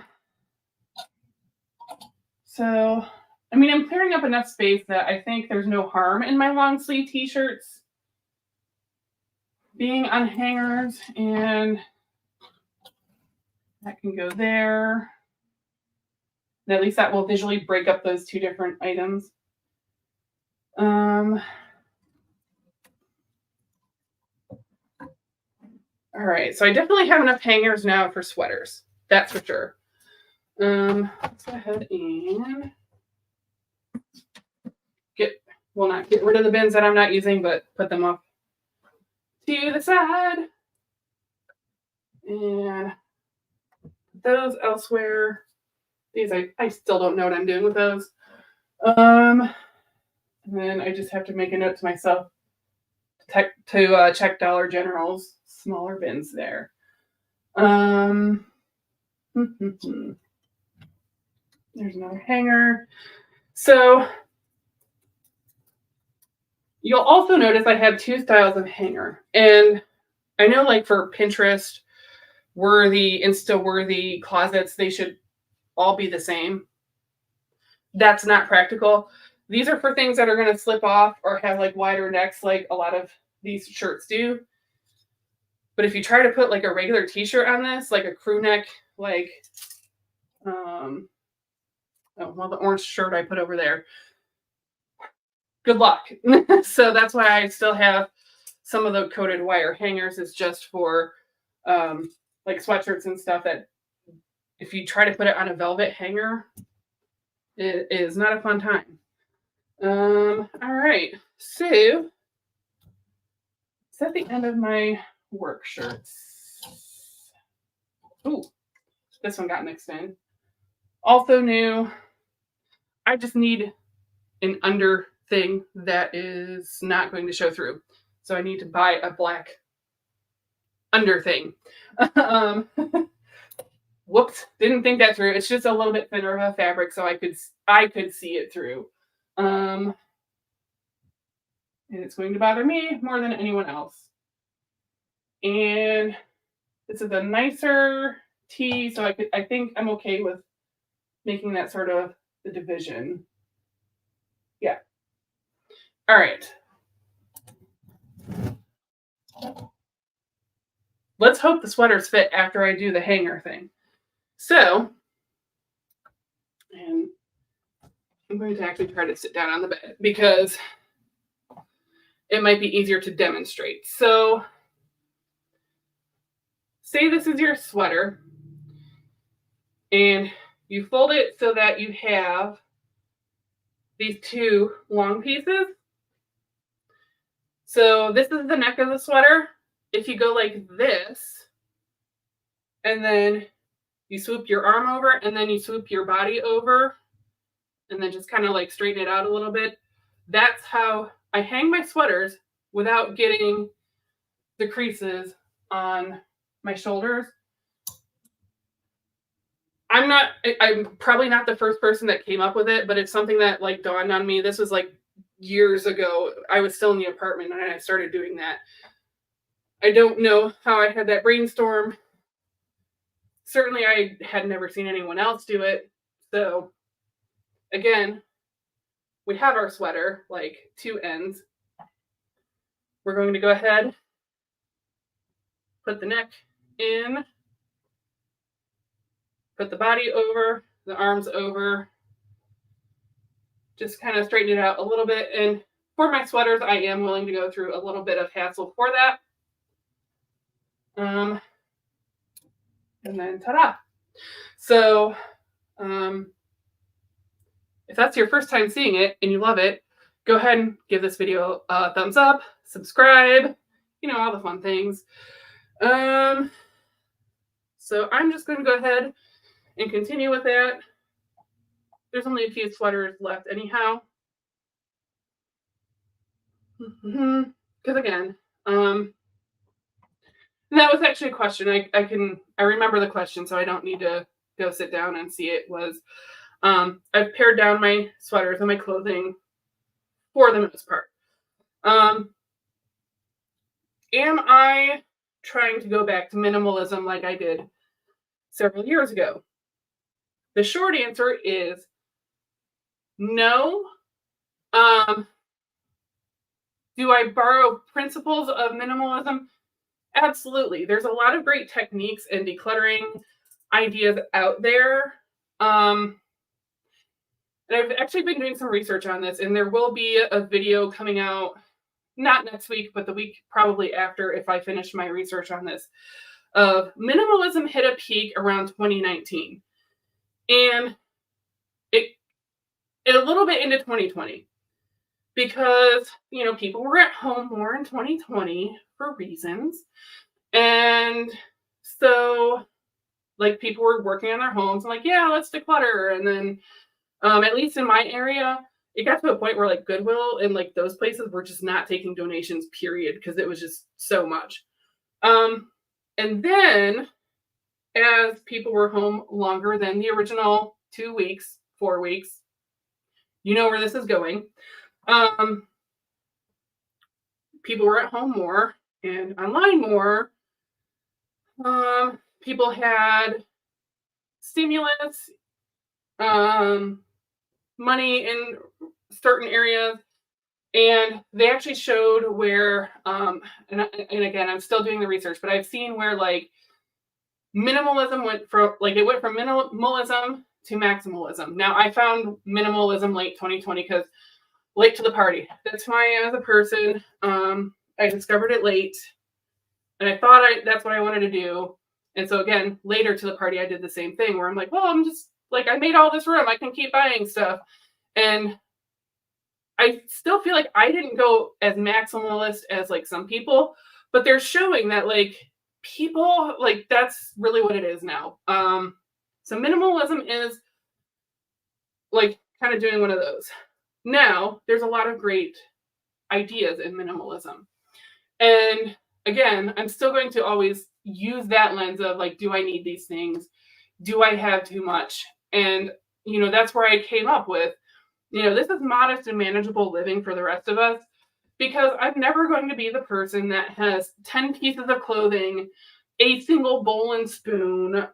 I mean, I'm clearing up enough space that I think there's no harm in my long sleeve t-shirts being on hangers, and that can go there. And at least that will visually break up those two different items. All right, so I definitely have enough hangers now for sweaters. That's for sure. Let's go ahead and not get rid of the bins that I'm not using, but put them off to the side. And those elsewhere. These I still don't know what I'm doing with those. And then I just have to make a note to myself to check Dollar General's smaller bins there. There's another hanger. So you'll also notice I have two styles of hanger. And I know, like, for Pinterest worthy, Insta worthy closets, they should all be the same. That's not practical. These are for things that are going to slip off or have like wider necks, like a lot of these shirts do. But if you try to put like a regular t-shirt on this, like a crew neck, like, oh, well, the orange shirt I put over there, good luck. So that's why I still have some of the coated wire hangers, is just for like sweatshirts and stuff, that if you try to put it on a velvet hanger, it is not a fun time. All right, so it's at the end of my work shirts. Ooh, this one got mixed in. Also new, I just need an under thing that is not going to show through. So I need to buy a black under thing. Whoops, didn't think that through. It's just a little bit thinner of a fabric, so I could see it through. And it's going to bother me more than anyone else. And this is a nicer tee, so I think I'm okay with making that sort of the division. Yeah. All right. Let's hope the sweaters fit after I do the hanger thing. So, and I'm going to actually try to sit down on the bed because it might be easier to demonstrate. So, say this is your sweater, and you fold it so that you have these two long pieces. So this is the neck of the sweater. If you go like this, and then you swoop your arm over, and then you swoop your body over, and then just kind of like straighten it out a little bit. That's how I hang my sweaters without getting the creases on my shoulders. I'm probably not the first person that came up with it, but it's something that like dawned on me. This was like years ago. I was still in the apartment and I started doing that. I don't know how I had that brainstorm. Certainly I had never seen anyone else do it. So again, we have our sweater, like two ends. We're going to go ahead, put the neck in, put the body over, the arms over, just kind of straighten it out a little bit. And for my sweaters, I am willing to go through a little bit of hassle for that. And then ta-da. So if that's your first time seeing it and you love it, go ahead and give this video a thumbs up, subscribe, you know, all the fun things. So I'm just going to go ahead and continue with that. There's only a few sweaters left anyhow. Because again, that was actually a question. I remember the question, so I don't need to go sit down and see it. Was I've pared down my sweaters and my clothing for the most part. Am I trying to go back to minimalism like I did several years ago? The short answer is no. Do I borrow principles of minimalism? Absolutely. There's a lot of great techniques and decluttering ideas out there. And I've actually been doing some research on this, and there will be a video coming out, not next week, but the week probably after, if I finish my research on this, of minimalism hit a peak around 2019. And it a little bit into 2020. Because, you know, people were at home more in 2020 for reasons. And so, like, people were working on their homes and like, yeah, let's declutter. And then, at least in my area, it got to a point where like Goodwill and like those places were just not taking donations, period, because it was just so much. And then as people were home longer than the original 2 weeks, 4 weeks, you know where this is going. People were at home more and online more. People had stimulus, money in certain areas, and they actually showed where, and again, I'm still doing the research, but I've seen where like minimalism went from minimalism to maximalism. Now I found minimalism late 2020 because late to the party. That's who I am as a person. I discovered it late, and I thought that's what I wanted to do. And so again, later to the party, I did the same thing where I'm like, well, I'm just like, I made all this room. I can keep buying stuff. And I still feel like I didn't go as maximalist as like some people, but they're showing that like people, like that's really what it is now. So minimalism is like kind of doing one of those. Now, there's a lot of great ideas in minimalism. And again, I'm still going to always use that lens of like, do I need these things? Do I have too much? And, you know, that's where I came up with, you know, this is modest and manageable living for the rest of us, because I'm never going to be the person that has 10 pieces of clothing, a single bowl and spoon.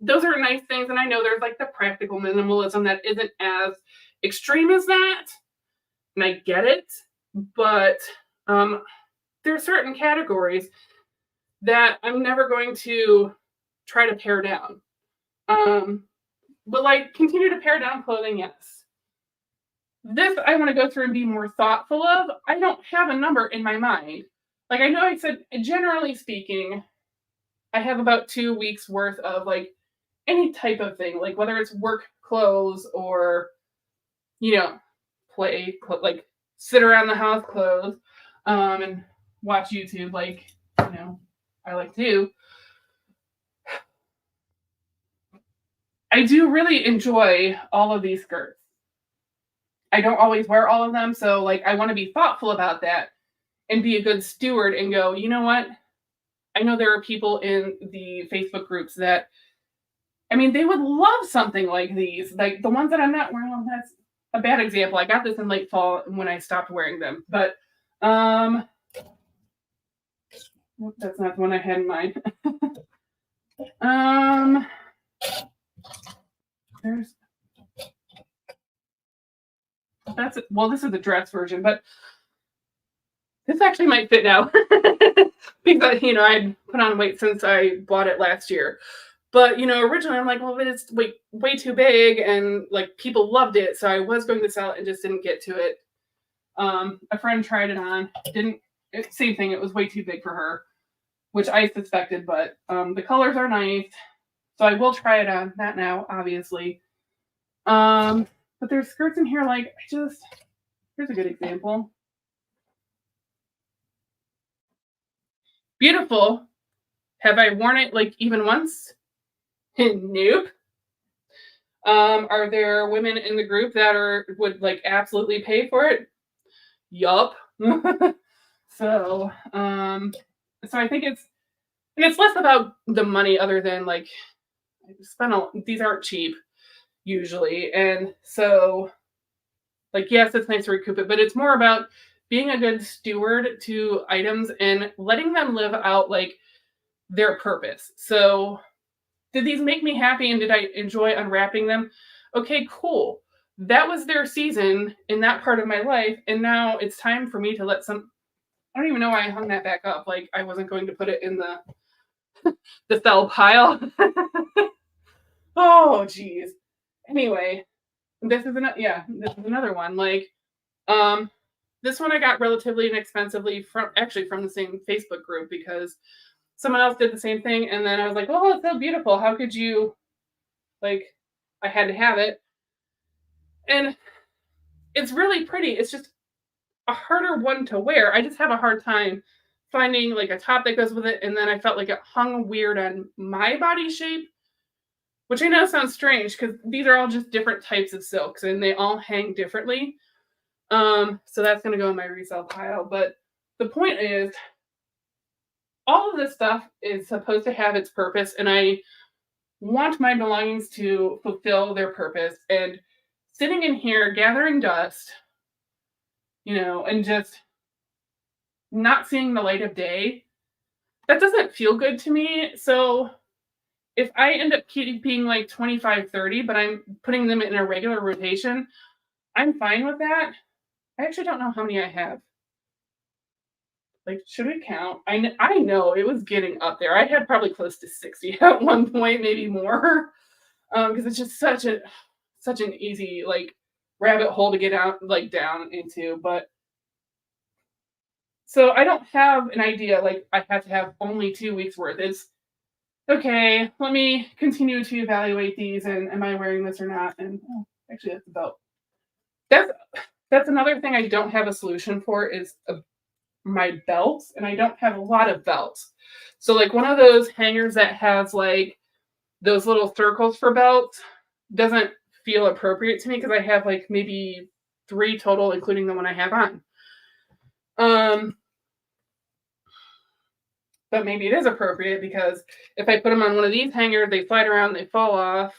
Those are nice things. And I know there's like the practical minimalism that isn't as extreme as that. And I get it. But there are certain categories that I'm never going to try to pare down. But like continue to pare down clothing, yes. This I want to go through and be more thoughtful of. I don't have a number in my mind. Like I know I said, generally speaking, I have about 2 weeks worth of like any type of thing, like whether it's work clothes or, you know, like sit around the house clothes, and watch YouTube, like, you know, I like to do. I do really enjoy all of these skirts. I don't always wear all of them, so like I want to be thoughtful about that and be a good steward and go, you know what? I know there are people in the Facebook groups that, I mean, they would love something like these. Like the ones that I'm not wearing, well, that's a bad example. I got this in late fall when I stopped wearing them, but that's not the one I had in mind. This is the dress version, but this actually might fit now because, you know, I'd put on weight since I bought it last year. But, you know, originally I'm like, well, it's way too big and like people loved it. So I was going to sell it and just didn't get to it. A friend tried it on, same thing. It was way too big for her, which I suspected, but the colors are nice. So I will try it on, not now, obviously. But there's skirts in here, like, here's a good example. Beautiful. Have I worn it like even once? Nope. Are there women in the group that would like absolutely pay for it? Yup. So I think it's less about the money other than like these aren't cheap usually. And so like, yes, it's nice to recoup it, but it's more about being a good steward to items and letting them live out like their purpose. So did these make me happy and did I enjoy unwrapping them? Okay, cool. That was their season in that part of my life. And now it's time for me to I don't even know why I hung that back up. Like I wasn't going to put it in the sell pile. Oh, geez. Anyway, this is another one. Like, this one I got relatively inexpensively from the same Facebook group because someone else did the same thing. And then I was like, oh, it's so beautiful. How could you, like, I had to have it. And it's really pretty. It's just a harder one to wear. I just have a hard time finding like a top that goes with it. And then I felt like it hung weird on my body shape. which I know sounds strange because these are all just different types of silks and they all hang differently. So that's going to go in my resale pile. But the point is, all of this stuff is supposed to have its purpose, and I want my belongings to fulfill their purpose. And sitting in here gathering dust, and just not seeing the light of day, that doesn't feel good to me. So if I end up keeping like 25, 30, but I'm putting them in a regular rotation, I'm fine with that. I actually don't know how many I have. Like, should we count? I know it was getting up there. I had probably close to 60 at one point, maybe more. Because it's just such an easy like rabbit hole to get out like down into. But so I don't have an idea like I have to have only 2 weeks worth. It's okay, let me continue to evaluate these and am I wearing this or not? And actually that's another thing I don't have a solution for is my belts, and I don't have a lot of belts. So like one of those hangers that has like those little circles for belts doesn't feel appropriate to me because I have like maybe 3 total, including the one I have on. But maybe it is appropriate because if I put them on one of these hangers, they slide around, they fall off.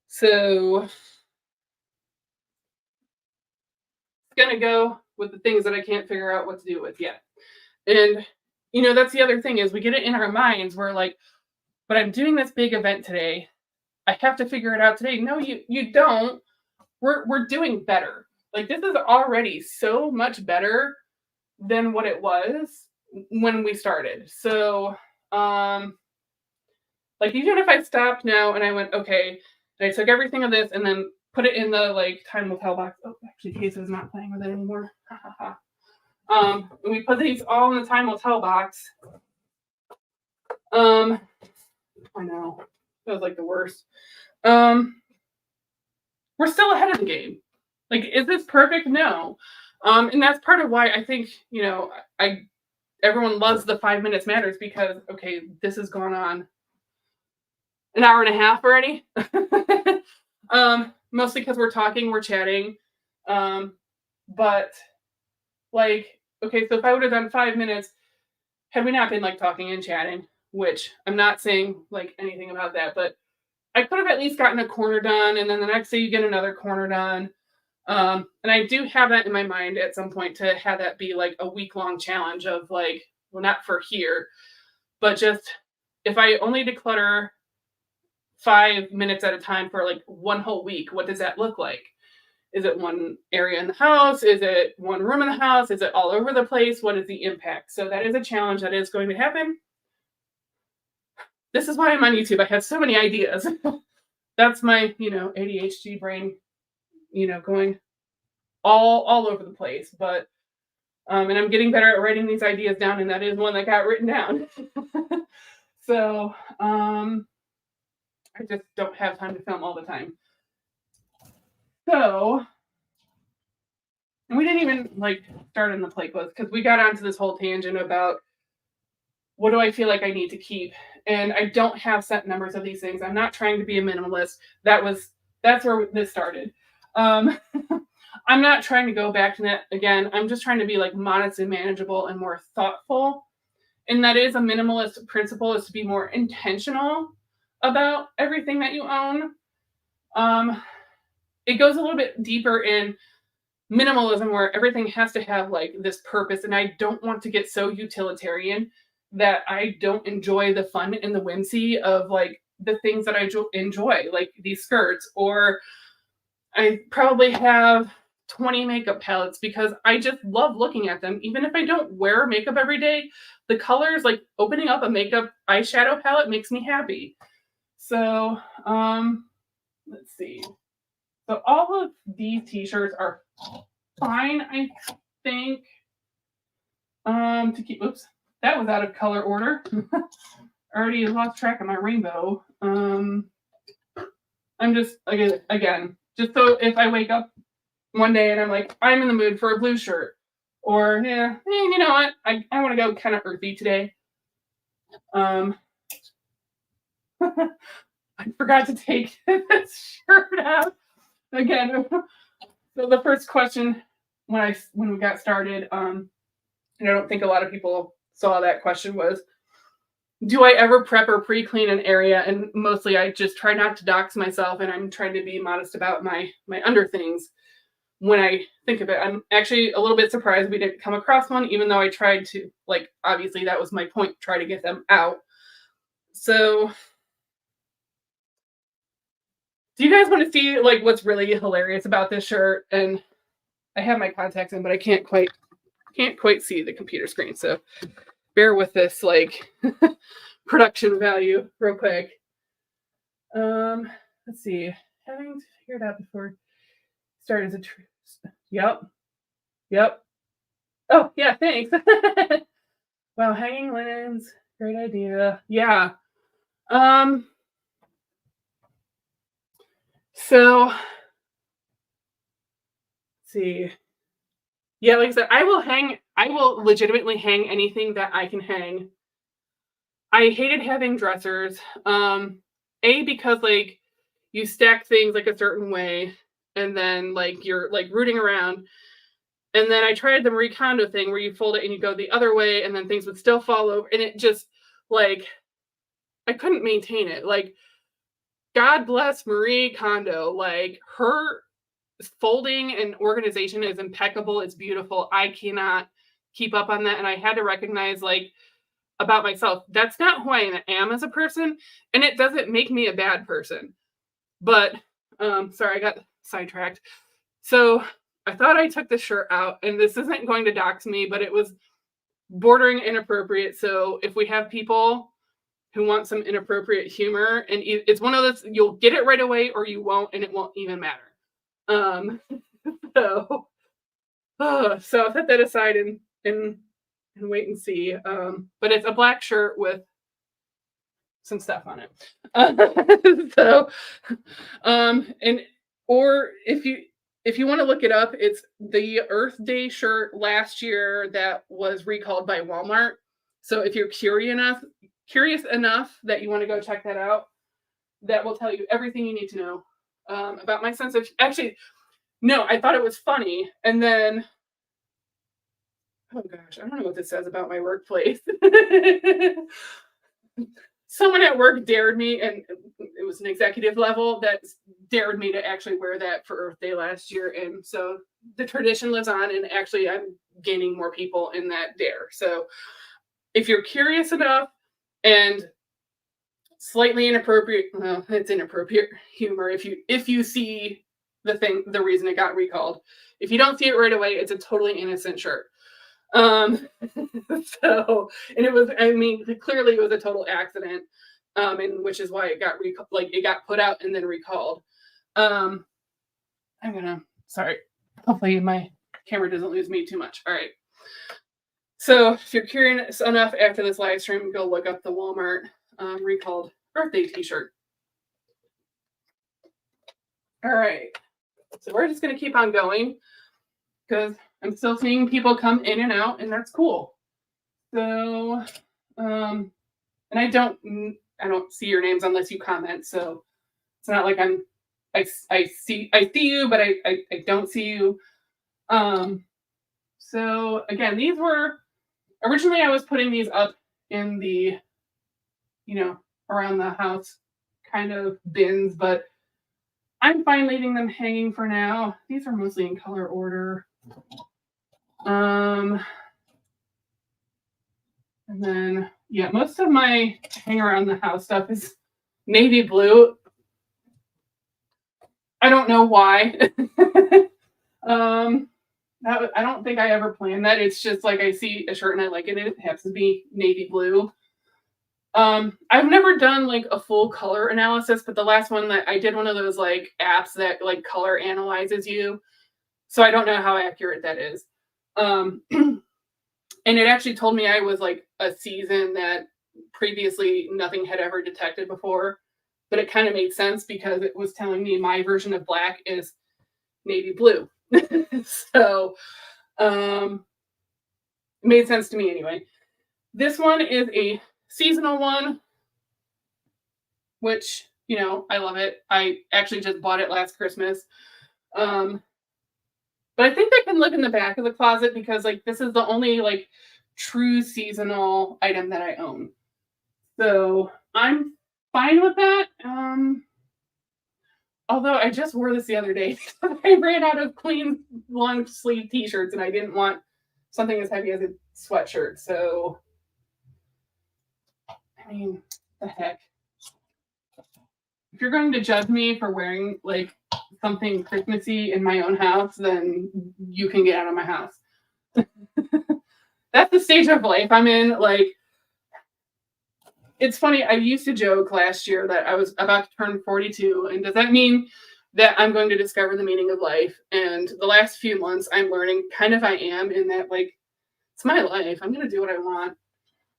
So it's gonna go with the things that I can't figure out what to do with yet. And that's the other thing is we get it in our minds. We're like, but I'm doing this big event today. I have to figure it out today. No, you don't. We're doing better. Like this is already so much better than what it was when we started. So like even if I stopped now and I went, okay, and I took everything of this and then put it in the like time will tell box. Oh, actually Case is not playing with it anymore. And we put these all in the time will tell box. I know. That was like the worst. We're still ahead of the game. Like, is this perfect? No. And that's part of why I think, everyone loves the 5 minutes matters because, okay, this has gone on an hour and a half already. Mostly because we're talking, we're chatting. But like, okay, so if I would have done 5 minutes, had we not been like talking and chatting, which I'm not saying like anything about that, but I could have at least gotten a corner done, and then the next day you get another corner done. And I do have that in my mind at some point to have that be like a week-long challenge of like, well, not for here, but just if I only declutter 5 minutes at a time for like one whole week, what does that look like? Is it one area in the house? Is it one room in the house? Is it all over the place? What is the impact? So that is a challenge that is going to happen. This is why I'm on YouTube. I have so many ideas. That's my, ADHD brain, going all over the place. But and I'm getting better at writing these ideas down, and that is one that got written down. So I just don't have time to film all the time. So, and we didn't even like start on the plate list because we got onto this whole tangent about what do I feel like I need to keep, and I don't have set numbers of these things. I'm not trying to be a minimalist. That's where this started. I'm not trying to go back to that again. I'm just trying to be like modest and manageable and more thoughtful. And that is a minimalist principle, is to be more intentional about everything that you own. It goes a little bit deeper in minimalism where everything has to have like this purpose. And I don't want to get so utilitarian that I don't enjoy the fun and the whimsy of like the things that I enjoy, like these skirts, or I probably have 20 makeup palettes because I just love looking at them. Even if I don't wear makeup every day, the colors, like opening up a makeup eyeshadow palette makes me happy. So, let's see. So all of these t-shirts are fine, I think. To keep, oops, that was out of color order. Already lost track of my rainbow. I'm just, again, just so if I wake up one day and I'm like, I'm in the mood for a blue shirt. Or, yeah, you know what? I want to go kind of earthy today. I forgot to take this shirt out again. So the first question when we got started, and I don't think a lot of people saw that question, was, do I ever prep or pre-clean an area? And mostly I just try not to dox myself, and I'm trying to be modest about my under things when I think of it. I'm actually a little bit surprised we didn't come across one, even though I tried to, like, obviously that was my point, try to get them out. So do you guys want to see like what's really hilarious about this shirt? And I have my contacts in, but I can't quite see the computer screen. So bear with this like production value real quick. Let's see. Having to figure it out before start as a Yep. Oh, yeah, thanks. Wow, hanging linens, great idea. Yeah. So let's see. Yeah, like I said, I will legitimately hang anything that I can hang. I hated having dressers. Because like you stack things like a certain way, and then like you're like rooting around. And then I tried the Marie Kondo thing where you fold it and you go the other way, and then things would still fall over, and it just like I couldn't maintain it. Like, God bless Marie Kondo. Like, her folding and organization is impeccable. It's beautiful. I cannot keep up on that. And I had to recognize, like, about myself, that's not who I am as a person. And it doesn't make me a bad person. But, sorry, I got sidetracked. So I thought I took the shirt out, and this isn't going to dox me, but it was bordering inappropriate. So if we have people who want some inappropriate humor, and it's one of those, you'll get it right away or you won't, and it won't even matter. So I'll set that aside and wait and see. But it's a black shirt with some stuff on it. And or if you want to look it up, it's the Earth Day shirt last year that was recalled by Walmart. So if you're curious enough that you want to go check that out, that will tell you everything you need to know about my sense of, actually, no, I thought it was funny. And then, oh gosh, I don't know what this says about my workplace. Someone at work dared me, and it was an executive level that dared me to actually wear that for Earth Day last year. And so the tradition lives on, and actually I'm gaining more people in that dare. So if you're curious enough and slightly inappropriate, well, it's inappropriate humor if you see the reason it got recalled. If you don't see it right away, it's a totally innocent shirt. And it was, I mean, clearly it was a total accident, and which is why it got it got put out and then recalled. Sorry, hopefully my camera doesn't lose me too much. All right. So if you're curious enough after this live stream, go look up the Walmart recalled Earth Day t-shirt. All right. So we're just going to keep on going because I'm still seeing people come in and out, and that's cool. So, and I don't see your names unless you comment. So it's not like I see you, but I don't see you. So again, these were originally, I was putting these up in the, around the house kind of bins, but I'm fine leaving them hanging for now. These are mostly in color order. And then, yeah, most of my hang around the house stuff is navy blue. I don't know why. I don't think I ever planned that. It's just like I see a shirt and I like it, and it has to be navy blue. I've never done like a full color analysis, but the last one that I did, one of those like apps that like color analyzes you. So I don't know how accurate that is. And it actually told me I was like a season that previously nothing had ever detected before, but it kind of made sense because it was telling me my version of black is navy blue. So, it made sense to me anyway. This one is a seasonal one, which You know, I love it. I actually just bought it last Christmas. But I think that can live in the back of the closet because like this is the only like true seasonal item that I own. So I'm fine with that. Although I just wore this the other day because I ran out of clean long sleeve t-shirts and I didn't want something as heavy as a sweatshirt. So I mean, the heck. If you're going to judge me for wearing like something Christmassy in my own house, then you can get out of my house. That's the stage of life I'm in. Like, it's funny. I used to joke last year that I was about to turn 42. And does that mean that I'm going to discover the meaning of life? And the last few months, I'm learning kind of I am in that, like, it's my life. I'm going to do what I want.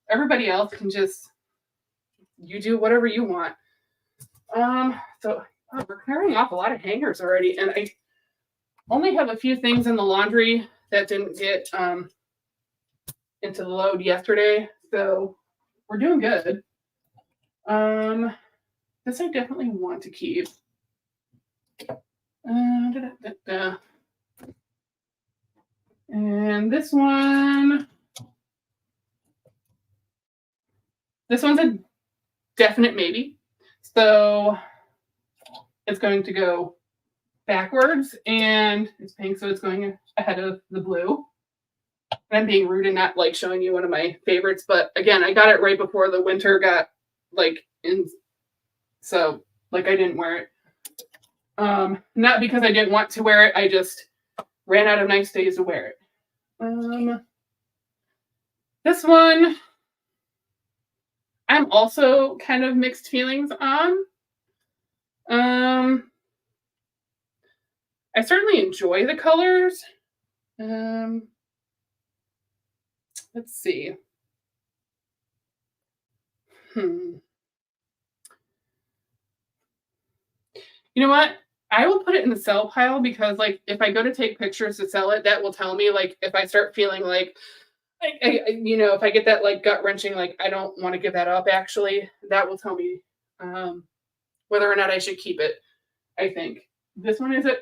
Everybody else can just, you do whatever you want. So we're clearing off a lot of hangers already. And I only have a few things in the laundry that didn't get into the load yesterday. So we're doing good. This I definitely want to keep. And this one's a definite maybe. So it's going to go backwards and it's pink, so it's going ahead of the blue. And I'm being rude and not like showing you one of my favorites, but again, I got it right before the winter got like in, so like I didn't wear it. Not because I didn't want to wear it, I just ran out of nice days to wear it. This one, I'm also kind of mixed feelings on. I certainly enjoy the colors. Let's see. You know what? I will put it in the sell pile because, like, if I go to take pictures to sell it, that will tell me, like, if I start feeling like, you know, if I get that, like, gut-wrenching, like, I don't want to give that up, actually, that will tell me whether or not I should keep it, I think. This one is a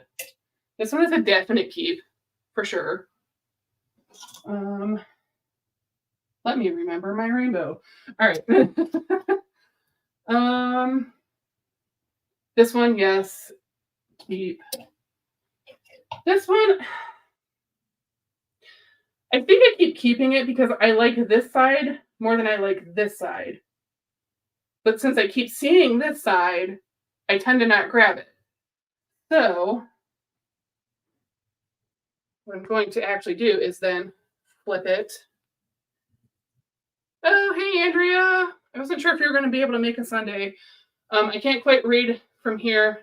definite keep, for sure. Let me remember my rainbow. All right. This one, yes, keep. This one, I think I keep keeping it because I like this side more than I like this side. But since I keep seeing this side, I tend to not grab it. So what I'm going to actually do is then flip it. Oh, hey, Andrea. I wasn't sure if you were going to be able to make a Sunday. I can't quite read from here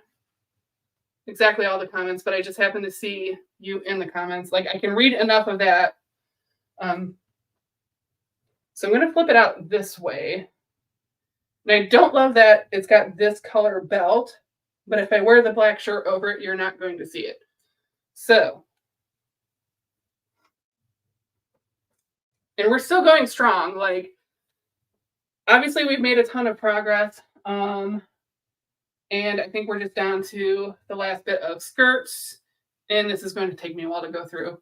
exactly all the comments, but I just happened to see you in the comments. Like, I can read enough of that. So I'm going to flip it out this way. And I don't love that it's got this color belt, but if I wear the black shirt over it, you're not going to see it. So, and we're still going strong. Like, obviously we've made a ton of progress. And I think we're just down to the last bit of skirts. And this is going to take me a while to go through.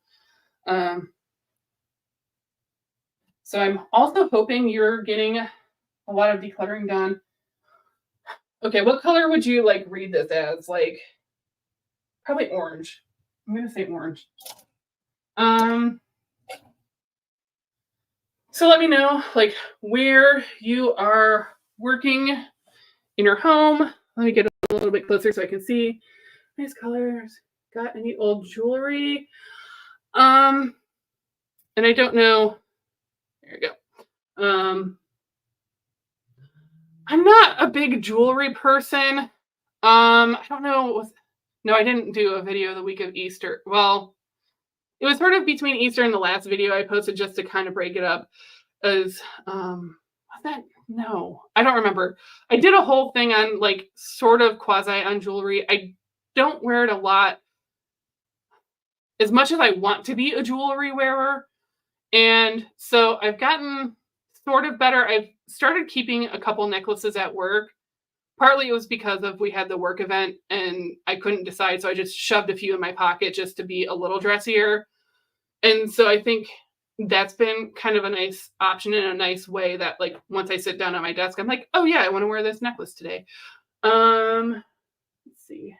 So I'm also hoping you're getting a lot of decluttering done. Okay, what color would you like read this as? Like, probably orange. I'm going to say orange. So let me know, like, where you are working in your home. Let me get a little bit closer so I can see. Nice colors. Got any old jewelry? And I don't know. There you go. I'm not a big jewelry person. I don't know. No, I didn't do a video the week of Easter. Well, it was sort of between Easter and the last video I posted just to kind of break it up. Was that? No, I don't remember. I did a whole thing on like sort of quasi on jewelry. I don't wear it a lot as much as I want to be a jewelry wearer. And so I've gotten sort of better. I've started keeping a couple necklaces at work. Partly it was because of we had the work event and I couldn't decide, so I just shoved a few in my pocket just to be a little dressier. And so I think that's been kind of a nice option in a nice way that like once I sit down at my desk, I'm like, oh yeah, I want to wear this necklace today. Let's see.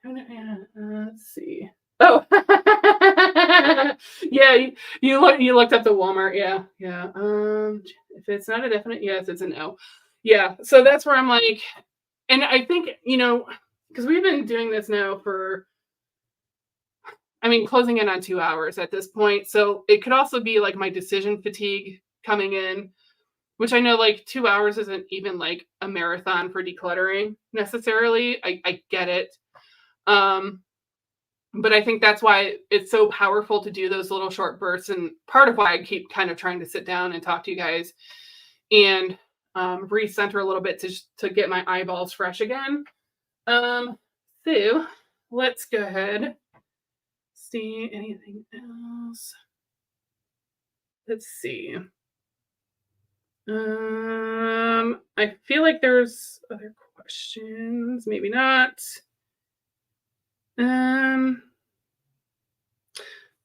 Let's see. Oh, yeah. You looked up the Walmart. Yeah, yeah. If it's not a definite yes, it's a no. Yeah. So that's where I'm like, and I think because we've been doing this now for, I mean, closing in on 2 hours at this point. So it could also be like my decision fatigue coming in, which I know like 2 hours isn't even like a marathon for decluttering necessarily. I get it. But I think that's why it's so powerful to do those little short bursts, and part of why I keep kind of trying to sit down and talk to you guys and recenter a little bit to get my eyeballs fresh again. So let's go ahead. See anything else? Let's see. I feel like there's other questions, maybe not.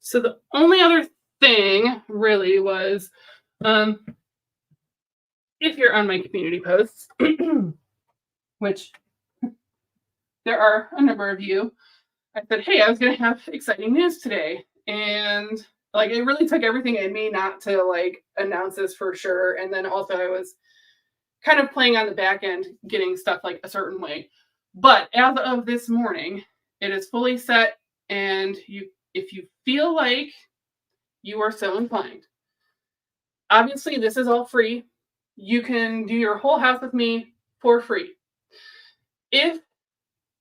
So the only other thing really was, if you're on my community posts, which there are a number of you, I said, hey, I was going to have exciting news today. And like, it really took everything in me not to like announce this for sure. And then also I was kind of playing on the back end, getting stuff like a certain way. But as of this morning, it is fully set. And if you feel like you are so inclined, obviously this is all free. You can do your whole house with me for free. If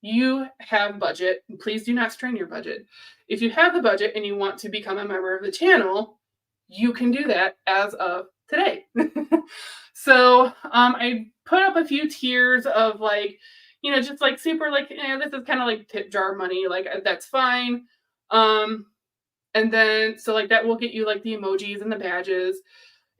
you have budget, please do not strain your budget. If you have the budget and you want to become a member of the channel, you can do that as of today. So I put up a few tiers of like, just like super like, this is kind of like tip jar money, like that's fine. And then, so like that will get you like the emojis and the badges.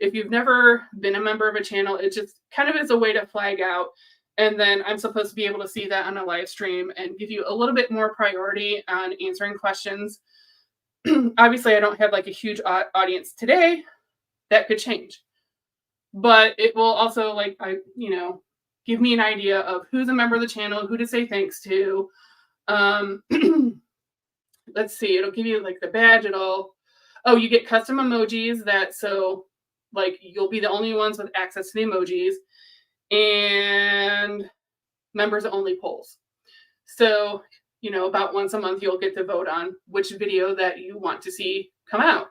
If you've never been a member of a channel, it just kind of is a way to flag out. And then I'm supposed to be able to see that on a live stream and give you a little bit more priority on answering questions. Obviously, I don't have like a huge audience today. That could change. But it will also like, give me an idea of who's a member of the channel, who to say thanks to. Let's see, it'll give you like the badge. You get custom emojis so like you'll be the only ones with access to the emojis, and members only polls. So, about once a month, you'll get to vote on which video that you want to see come out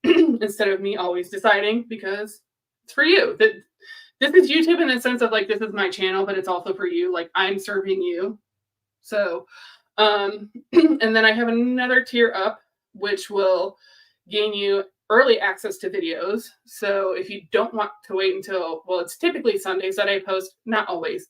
instead of me always deciding, because it's for you. This is YouTube in the sense of like, this is my channel, but it's also for you. Like I'm serving you. So, and then I have another tier up, which will gain you early access to videos. So if you don't want to wait until, well, it's typically Sundays that I post, not always.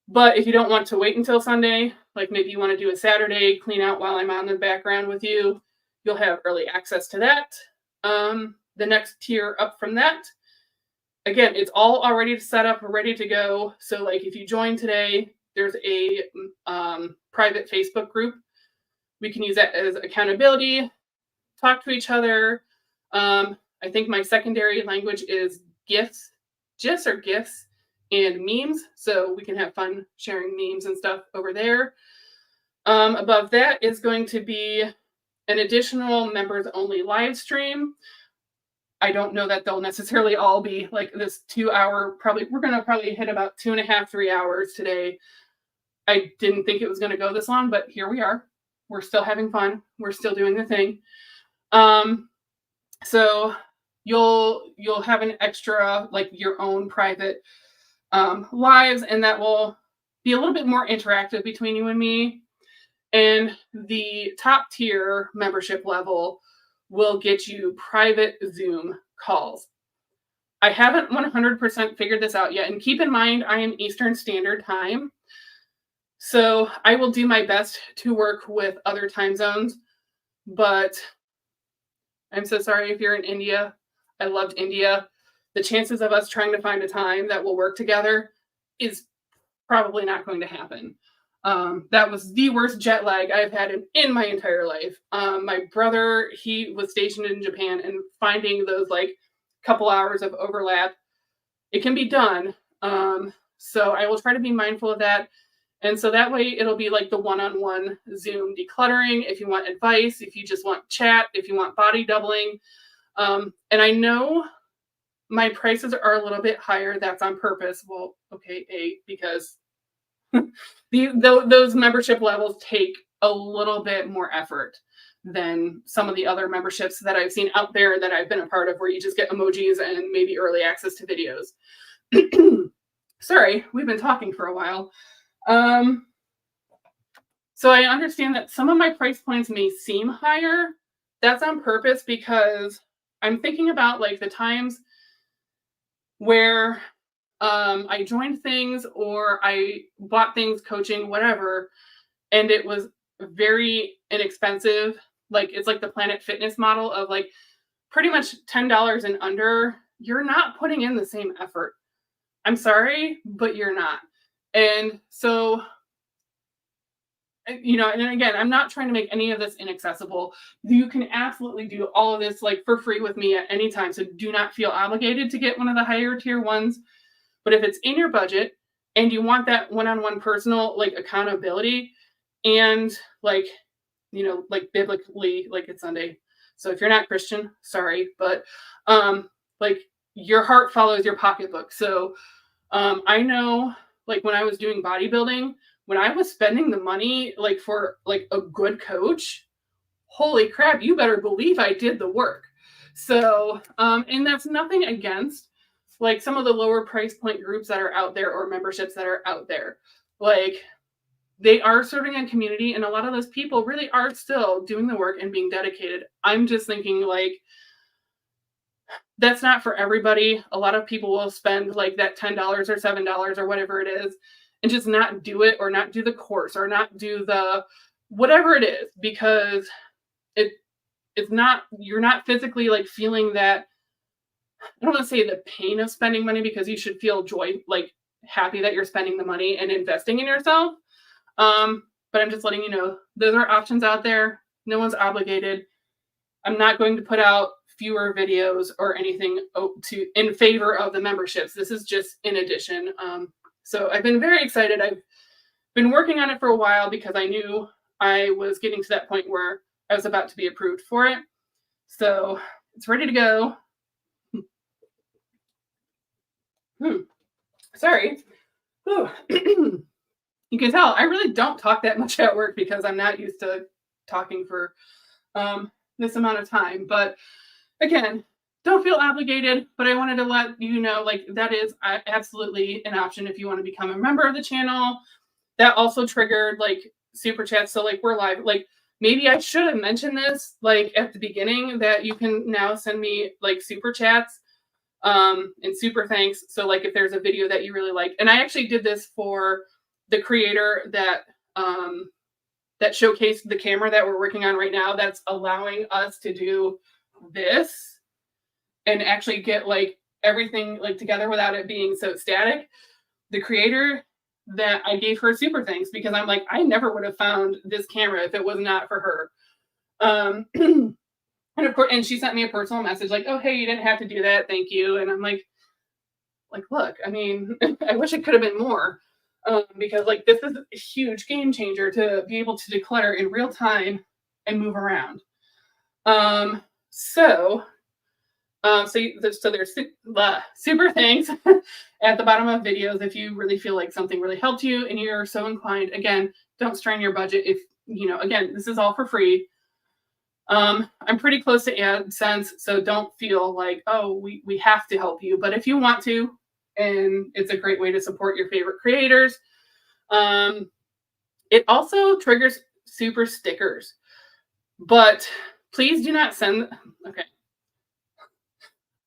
But if you don't want to wait until Sunday, like maybe you want to do a Saturday clean out while I'm on the background with you, you'll have early access to that. The next tier up from that, again, it's all already set up, ready to go. So like if you join today, there's a private Facebook group. We can use that as accountability, talk to each other. I think my secondary language is GIFs and memes. So we can have fun sharing memes and stuff over there. Above that is going to be an additional members only live stream. I don't know that they'll necessarily all be like this 2 hour, we're going to probably hit about 2.5, 3 hours today. I didn't think it was going to go this long, but here we are. We're still having fun. We're still doing the thing. So you'll have an extra, like your own private lives, and that will be a little bit more interactive between you and me. And the top tier membership level will get you private Zoom calls. I haven't 100% figured this out yet. And keep in mind, I am Eastern Standard Time. So I will do my best to work with other time zones, but I'm so sorry if you're in India. I loved India. the chances of us trying to find a time that will work together is probably not going to happen. That was the worst jet lag I've had in my entire life. My brother, he was stationed in Japan, and finding those like couple hours of overlap, it can be done. So I will try to be mindful of that. And so that way it'll be like the one-on-one Zoom decluttering. If you want advice, if you just want chat, if you want body doubling. And I know my prices are a little bit higher. That's on purpose. Well, okay, because those membership levels take a little bit more effort than some of the other memberships that I've seen out there that I've been a part of, where you just get emojis and maybe early access to videos. Sorry, we've been talking for a while. So I understand that some of my price points may seem higher. That's on purpose because I'm thinking about like the times where I joined things or I bought things, coaching, whatever, and it was very inexpensive. Like it's like the Planet Fitness model of like pretty much $10 and under. You're not putting in the same effort. I'm sorry, but you're not. And so, you know, and again, I'm not trying to make any of this inaccessible. You can absolutely do all of this like for free with me at any time. So do not feel obligated to get one of the higher tier ones. But if it's in your budget and you want that one-on-one personal like accountability and like, you know, like biblically, like it's Sunday. So if you're not Christian, sorry, but like your heart follows your pocketbook. So I know like when I was doing bodybuilding, when I was spending the money like for like a good coach, holy crap, you better believe I did the work. So, and that's nothing against like some of the lower price point groups that are out there or memberships that are out there. Like they are serving a community, and a lot of those people really are still doing the work and being dedicated. I'm just thinking like, that's not for everybody. A lot of people will spend like that $10 or $7 or whatever it is and just not do it, or not do the course, or not do the whatever it is, because it's not, you're not physically like feeling that. I don't want to say the pain of spending money, because you should feel joy, like happy that you're spending the money and investing in yourself. But I'm just letting you know, those are options out there. No one's obligated. I'm not going to put out fewer videos or anything in favor of the memberships. This is just in addition. So I've been very excited. I've been working on it for a while because I knew I was getting to that point where I was about to be approved for it. So it's ready to go. Sorry. You can tell I really don't talk that much at work because I'm not used to talking for this amount of time. But again, don't feel obligated, but I wanted to let you know, like, that is absolutely an option if you want to become a member of the channel. That also triggered like super chats. So like we're live. Like maybe I should have mentioned this like at the beginning, that you can now send me like super chats and super thanks. So like if there's a video that you really like, and I actually did this for the creator that that showcased the camera that we're working on right now, that's allowing us to do this and actually get like everything like together without it being so static. The creator, that I gave her super thanks, because I'm like, I never would have found this camera if it was not for her. And of course, and she sent me a personal message like, oh, hey, you didn't have to do that. Thank you. And I'm like, look, I mean, I wish it could have been more, because like this is a huge game changer to be able to declutter in real time and move around. So there's super thanks at the bottom of videos if you really feel like something really helped you and you're so inclined. Again, don't strain your budget. If you know, again, this is all for free. I'm pretty close to AdSense, so don't feel like, oh, we have to help you. But if you want to, and it's a great way to support your favorite creators. It also triggers super stickers, but please do not send. Okay.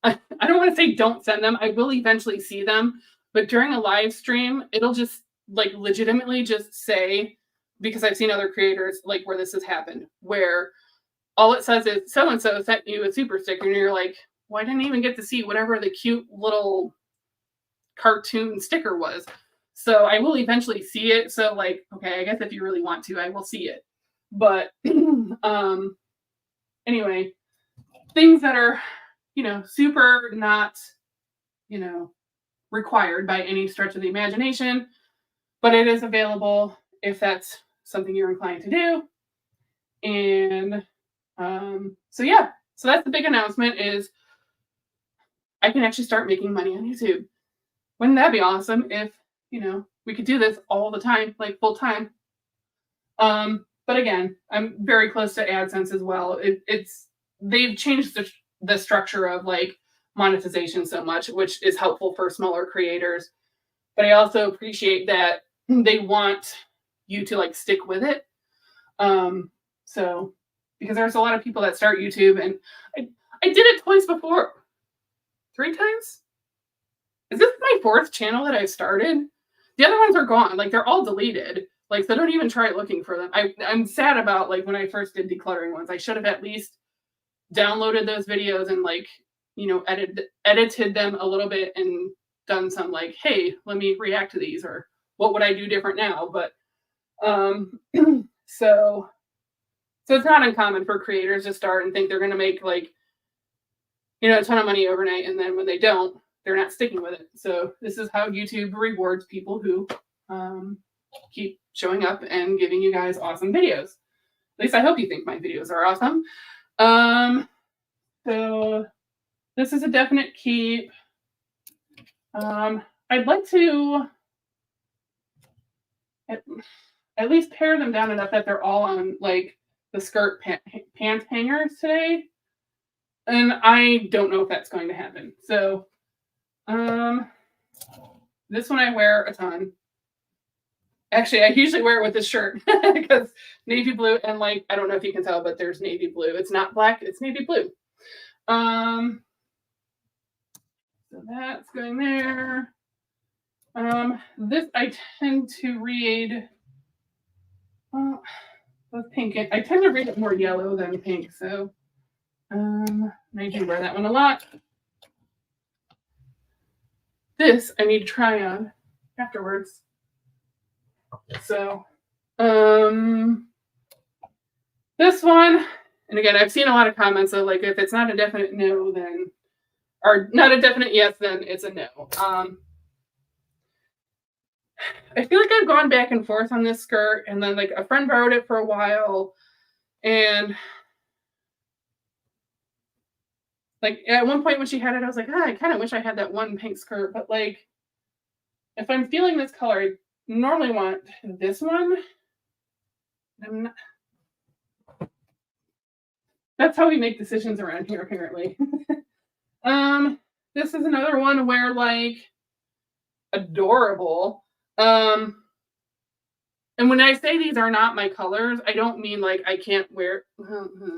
I don't want to say don't send them. I will eventually see them, but during a live stream, it'll just like legitimately just say, because I've seen other creators like where this has happened, where all it says is so-and-so sent you a super sticker, and you're like, well, I didn't even get to see whatever the cute little cartoon sticker was. So I will eventually see it. So like, okay, I guess if you really want to, I will see it. But anyway, things that are, super not, required by any stretch of the imagination, but it is available if that's something you're inclined to do. And so yeah, so that's the big announcement is I can actually start making money on YouTube. Wouldn't that be awesome if, we could do this all the time, like full time? But again, I'm very close to AdSense as well. They've changed the structure of like monetization so much, which is helpful for smaller creators. But I also appreciate that they want you to like stick with it. So because there's a lot of people that start YouTube, and I did it twice before. 3 times? Is this my 4th channel that I started? The other ones are gone. Like they're all deleted. Like, so don't even try looking for them. I'm sad about like when I first did decluttering ones. I should have at least downloaded those videos and like, edited them a little bit and done some like, hey, let me react to these, or what would I do different now? But so it's not uncommon for creators to start and think they're going to make like, a ton of money overnight, and then when they don't, they're not sticking with it. So this is how YouTube rewards people who keep showing up and giving you guys awesome videos. At least I hope you think my videos are awesome. So this is a definite keep. I'd like to at least pare them down enough that they're all on like the skirt pants hangers today. And I don't know if that's going to happen. So this one I wear a ton. Actually, I usually wear it with this shirt because navy blue, and like, I don't know if you can tell, but there's navy blue. It's not black, it's navy blue. So that's going there. This I tend to read with pink. I tend to read it more yellow than pink, so I do wear that one a lot. This I need to try on afterwards. So this one, and again, I've seen a lot of comments of like, if it's not a definite no, then, or not a definite yes, then it's a no. I feel like I've gone back and forth on this skirt, and then like a friend borrowed it for a while, and like at one point when she had it, I was like, I kind of wish I had that one pink skirt, but like if I'm feeling this color, I normally want this one. That's how we make decisions around here, apparently. This is another one where like adorable. And when I say these are not my colors, I don't mean like I can't wear.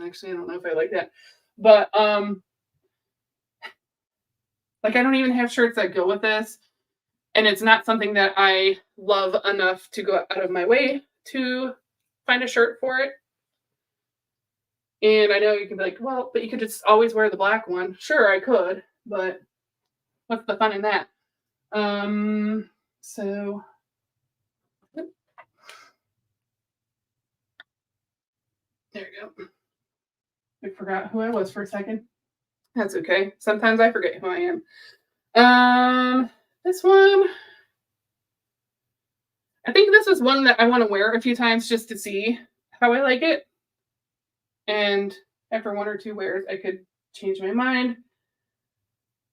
Actually, I don't know if I like that, but like I don't even have shirts that go with this, and it's not something that I love enough to go out of my way to find a shirt for it. And I know you can be like, well, but you could just always wear the black one. Sure, I could, but what's the fun in that? So there you go. I forgot who I was for a second. That's okay. Sometimes I forget who I am. This one, I think this is one that I want to wear a few times just to see how I like it. And after 1 or 2 wears, I could change my mind.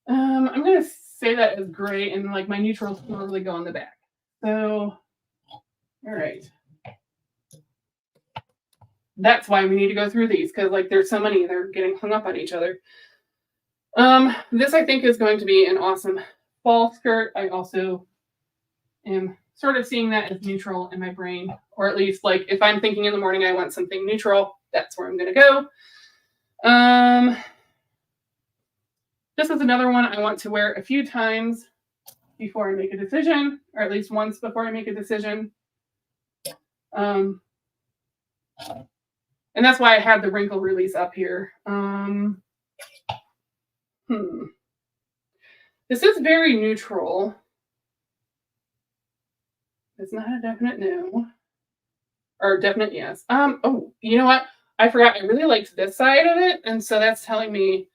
I'm going to say that is gray, and like my neutrals normally go on the back. So, all right. That's why we need to go through these, because like there's so many, they're getting hung up on each other. This I think is going to be an awesome fall skirt. I also am sort of seeing that as neutral in my brain, or at least like if I'm thinking in the morning I want something neutral, that's where I'm going to go. This is another one I want to wear a few times before I make a decision, or at least once before I make a decision. And that's why I had the wrinkle release up here. This is very neutral. It's not a definite no. Or definite yes. Oh, you know what? I forgot. I really liked this side of it, and so that's telling me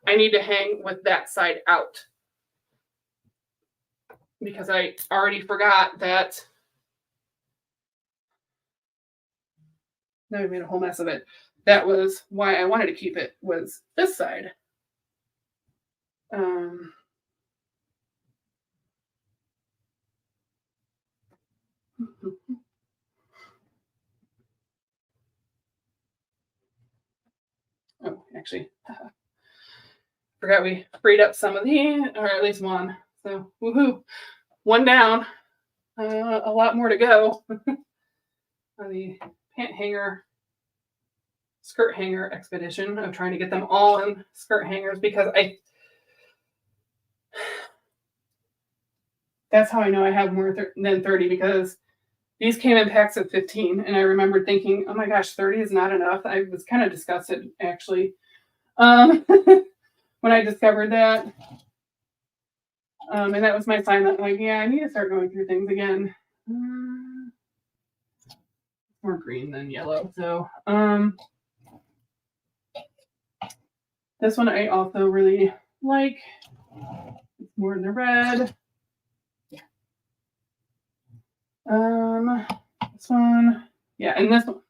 I need to hang with that side out. Because I already forgot that. Now I made a whole mess of it. That was why I wanted to keep it, was this side. Oh, actually, forgot we freed up some of these, or at least one. So, woohoo. One down. A lot more to go on the pant hanger, skirt hanger expedition of trying to get them all in skirt hangers, because that's how I know I have more than 30, because these came in packs of 15, and I remembered thinking, oh my gosh, 30 is not enough. I was kind of disgusted, actually, when I discovered that. And that was my sign that, like, yeah, I need to start going through things again. More green than yellow. So this one I also really like. It's more in the red. This one, yeah, and this one.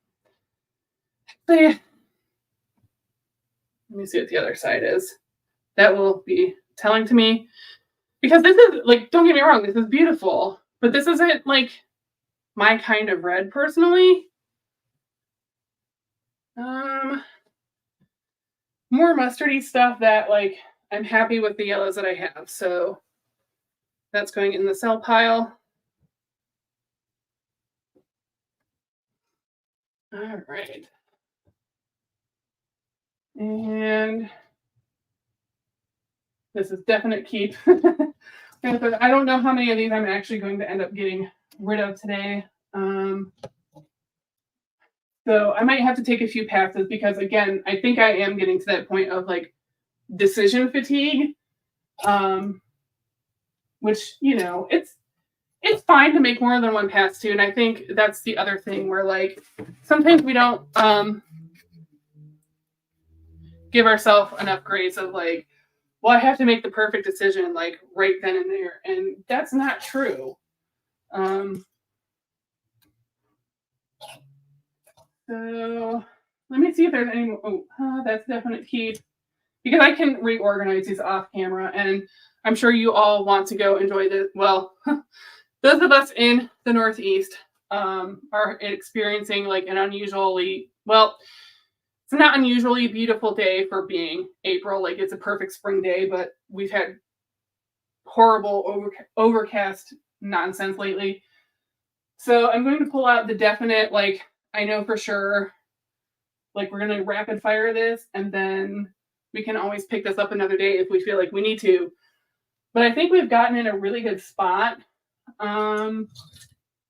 Let me see what the other side is. That will be telling to me, because this is, like, don't get me wrong, this is beautiful, but this isn't like my kind of red personally. More mustardy stuff that, like, I'm happy with the yellows that I have, so that's going in the sell pile. All right. And this is definite keep. I don't know how many of these I'm actually going to end up getting rid of today. So I might have to take a few passes, because, again, I think I am getting to that point of, like, decision fatigue, which, you know, it's fine to make more than one pass too. And I think that's the other thing where, like, sometimes we don't give ourselves enough grace of, like, well, I have to make the perfect decision, like, right then and there. And that's not true. So let me see if there's any more. Oh, that's definite keep, because I can reorganize these off camera, and I'm sure you all want to go enjoy this. Well, those of us in the Northeast are experiencing, like, an unusually, well, it's not unusually beautiful day for being April. Like, it's a perfect spring day, but we've had horrible overcast nonsense lately. So I'm going to pull out the definite, like, I know for sure, like, we're going to rapid fire this, and then we can always pick this up another day if we feel like we need to. But I think we've gotten in a really good spot.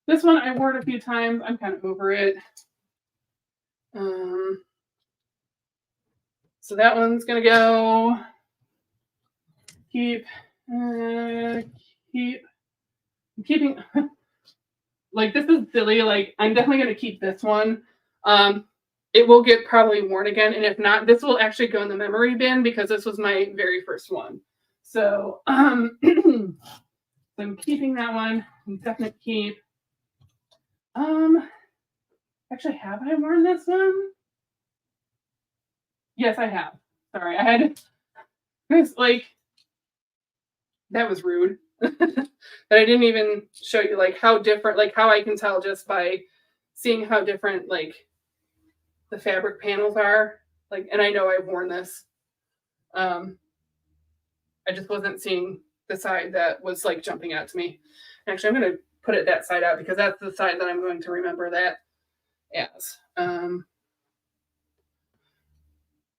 This one I wore it a few times. I'm kind of over it. So that one's going to go. Keep. Keeping. Like, this is silly. Like, I'm definitely going to keep this one. It will get probably worn again, and if not, this will actually go in the memory bin, because this was my very first one. So I'm keeping that one. Definite keep. Actually, have I worn this one? Yes, I have. Sorry, I had this, like, that was rude. That I didn't even show you, like, how different, like, how I can tell just by seeing how different, like, the fabric panels are. Like, and I know I've worn this. I just wasn't seeing the side that was, like, jumping out to me. Actually, I'm going to put it that side out, because that's the side that I'm going to remember that as.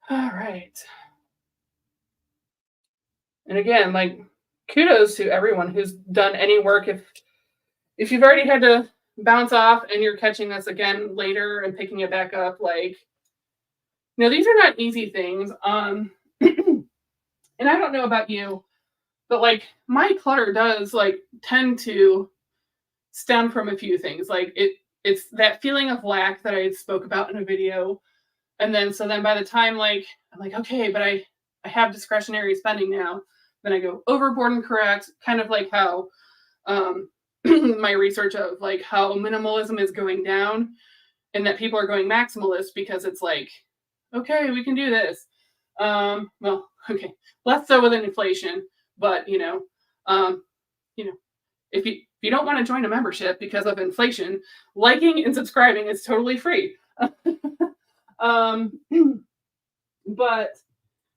All right. And again, like, kudos to everyone who's done any work. If you've already had to bounce off and you're catching this again later and picking it back up, like, you know, these are not easy things. And I don't know about you, but like my clutter does like tend to stem from a few things. Like it's that feeling of lack that I spoke about in a video. And then so then by the time like I'm like, okay, but I have discretionary spending now, then I go overboard and correct, kind of like how my research of like how minimalism is going down and that people are going maximalist because it's like, okay, we can do this. Well, okay, less so with inflation, but um, you know, if you don't want to join a membership because of inflation, liking and subscribing is totally free. um, but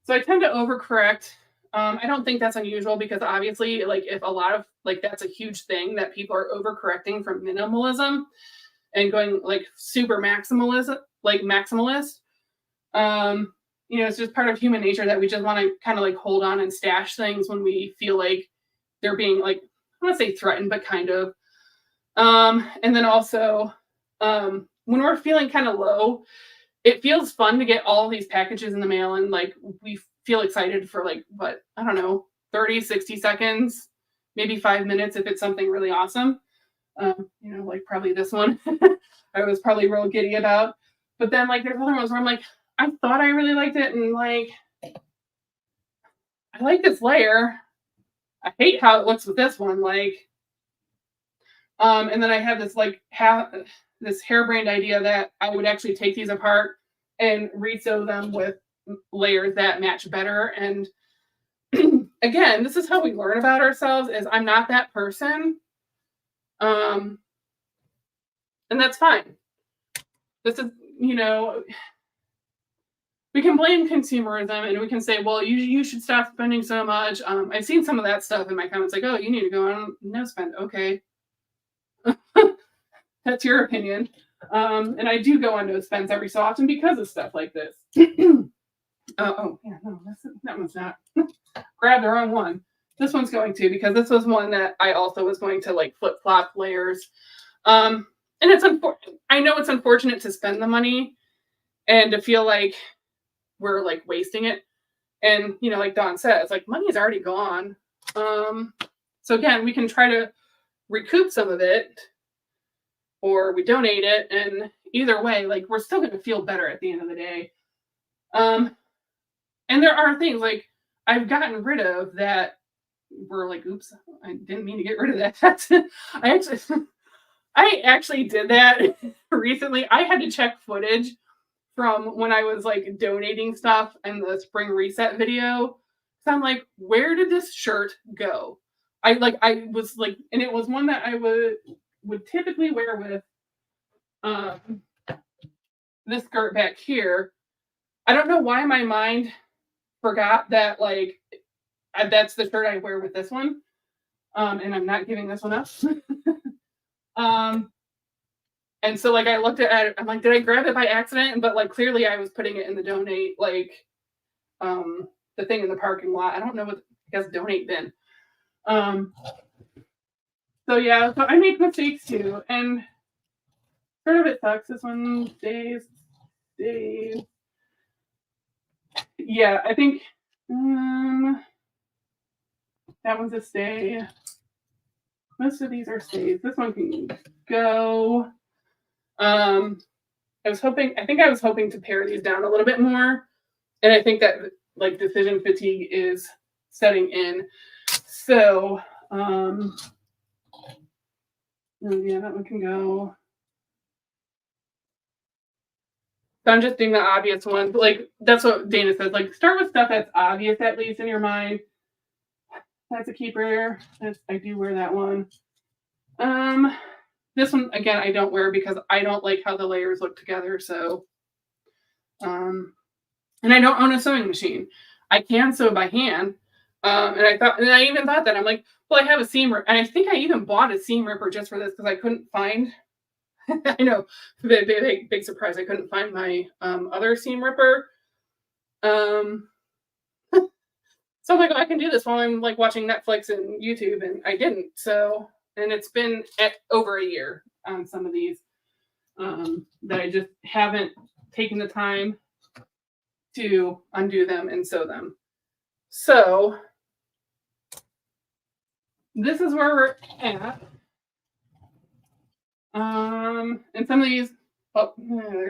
so I tend to overcorrect. I don't think that's unusual because obviously, like if a lot of like that's a huge thing that people are overcorrecting from minimalism and going like super maximalist, like maximalist. It's just part of human nature that we just want to kind of like hold on and stash things when we feel like they're being like, I don't want to say threatened, but kind of. And then also, when we're feeling kind of low, it feels fun to get all these packages in the mail and like we feel excited for like, what, I don't know, 30, 60 seconds, maybe 5 minutes if it's something really awesome. Like probably this one I was probably real giddy about. But then like there's other ones where I'm like, I thought I really liked it and like I like this layer. I hate how it looks with this one. Like, and then I have this like this harebrained idea that I would actually take these apart and resew them with layers that match better. And again, this is how we learn about ourselves is I'm not that person. And that's fine. This is, we can blame consumerism and we can say, well, you should stop spending so much. I've seen some of that stuff in my comments like, oh, you need to go on no spend. Okay. That's your opinion. And I do go on no spends every so often because of stuff like this. Oh, yeah, no, that one's not. Grab the wrong one. This one's going to, because this was one that I also was going to like flip flop layers. And it's unfortunate. I know it's unfortunate to spend the money and to feel like we're like wasting it. And, like Dawn says, like money is already gone. So again, we can try to recoup some of it or we donate it. And either way, like we're still going to feel better at the end of the day. And there are things like I've gotten rid of that were like, oops, I didn't mean to get rid of that. I actually did that recently. I had to check footage from when I was like donating stuff in the spring reset video. So I'm like, where did this shirt go? I was like, and it was one that I would typically wear with this skirt back here. I don't know why my mind forgot that like that's the shirt I wear with this one. And I'm not giving this one up. And so like I looked at it, I'm like, did I grab it by accident? But like clearly I was putting it in the donate, like the thing in the parking lot. I don't know what I guess donate bin. So yeah, so I make mistakes too. And part of it sucks. This one stays. Yeah, I think that one's a stay. Most of these are stays. This one can go. I think I was hoping to pare these down a little bit more. And I think that like decision fatigue is setting in. So, yeah, that one can go. So I'm just doing the obvious ones. Like that's what Dana says. Like start with stuff that's obvious at least in your mind. That's a keeper. I do wear that one. This one again I don't wear because I don't like how the layers look together. So, and I don't own a sewing machine. I can sew by hand. And I even thought that I'm like, well, I have a seam ripper, and I think I even bought a seam ripper just for this because I couldn't find. I know, big surprise. I couldn't find my other seam ripper. So I'm like, oh, I can do this while I'm like watching Netflix and YouTube, and I didn't. So, and it's been over a year on some of these that I just haven't taken the time to undo them and sew them. So this is where we're at. And some of these, oh,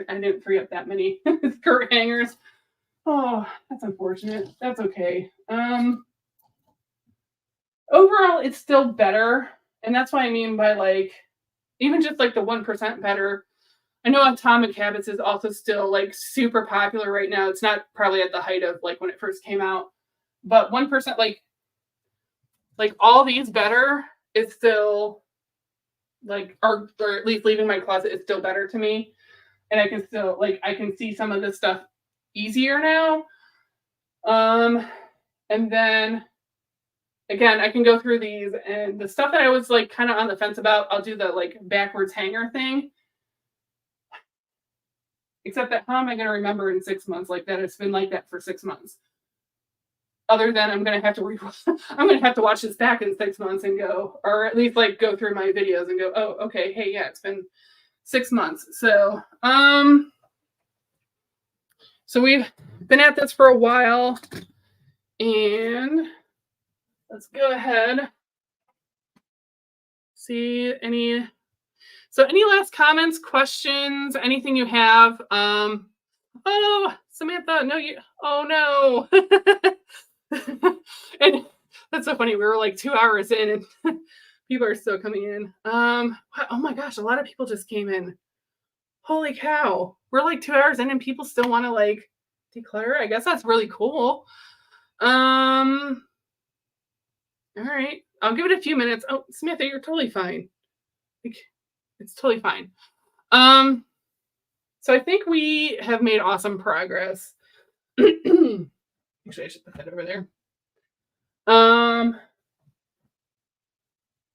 I didn't free up that many skirt hangers. Oh, that's unfortunate. That's okay. Overall, it's still better. And that's what I mean by like, even just like the 1% better. I know Atomic Habits is also still like super popular right now. It's not probably at the height of like when it first came out, but 1%, like all these better is still like, or at least leaving my closet is still better to me. And I can still like, I can see some of this stuff easier now. And then again, I can go through these, and the stuff that I was like kind of on the fence about, I'll do the like backwards hanger thing. Except that how am I going to remember in 6 months like that? It's been like that for 6 months. Other than I'm going to have to I'm going to have to watch this back in 6 months and go, or at least like go through my videos and go, oh, okay, hey, yeah, it's been 6 months. So, so we've been at this for a while, and let's go ahead. See any. So any last comments, questions, anything you have? Oh, Samantha, no, you. Oh no. And that's so funny. We were like 2 hours in, and people are still coming in. Oh my gosh, a lot of people just came in. Holy cow, we're like 2 hours in, and people still want to like declutter. I guess that's really cool. All right, I'll give it a few minutes. Oh, Samantha, you're totally fine. Like, it's totally fine. So I think we have made awesome progress. Actually, I should put that over there. I'm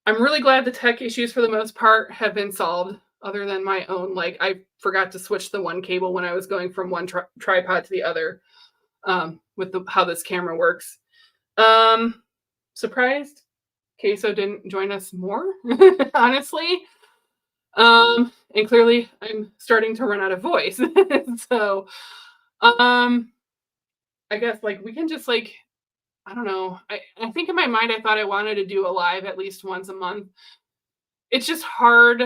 really glad the tech issues for the most part have been solved, other than my own. Like, I forgot to switch the one cable when I was going from one tripod to the other, with how this camera works. Surprised Queso didn't join us more, honestly. And clearly I'm starting to run out of voice. So, I guess like we can just like, I don't know. I think in my mind I thought I wanted to do a live at least once a month. It's just hard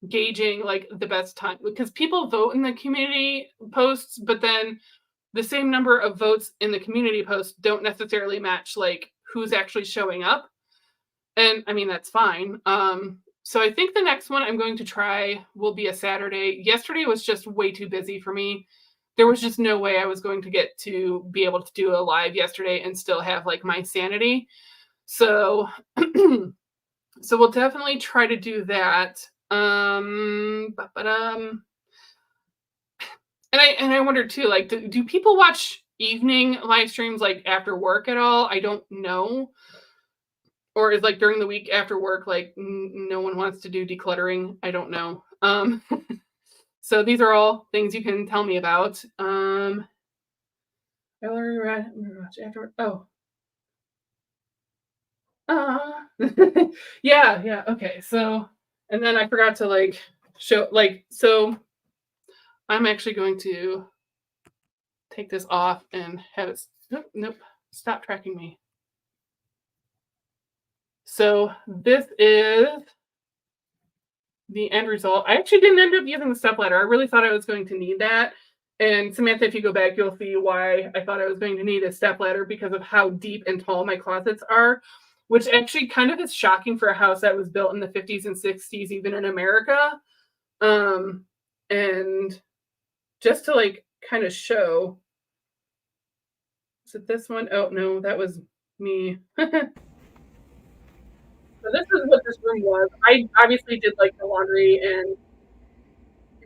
gauging like the best time because people vote in the community posts, but then the same number of votes in the community posts don't necessarily match like who's actually showing up. And I mean, that's fine. So I think the next one I'm going to try will be a Saturday. Yesterday was just way too busy for me. There was just no way I was going to get to be able to do a live yesterday and still have like my sanity. So, so we'll definitely try to do that. And I wonder too, like, do people watch evening live streams like after work at all? I don't know. Or is like during the week after work, like no one wants to do decluttering. I don't know. So these are all things you can tell me about. After, oh. Yeah, okay. So, and then I forgot to like show, like, so I'm actually going to take this off and have it, nope, stop tracking me. So this is the end result. I actually didn't end up using the stepladder. I really thought I was going to need that. And Samantha, if you go back, you'll see why I thought I was going to need a stepladder because of how deep and tall my closets are, which actually kind of is shocking for a house that was built in the 50s and 60s, even in America. And just to like kind of show, is it this one? Oh no, that was me. So this is what this room was. I obviously did like the laundry and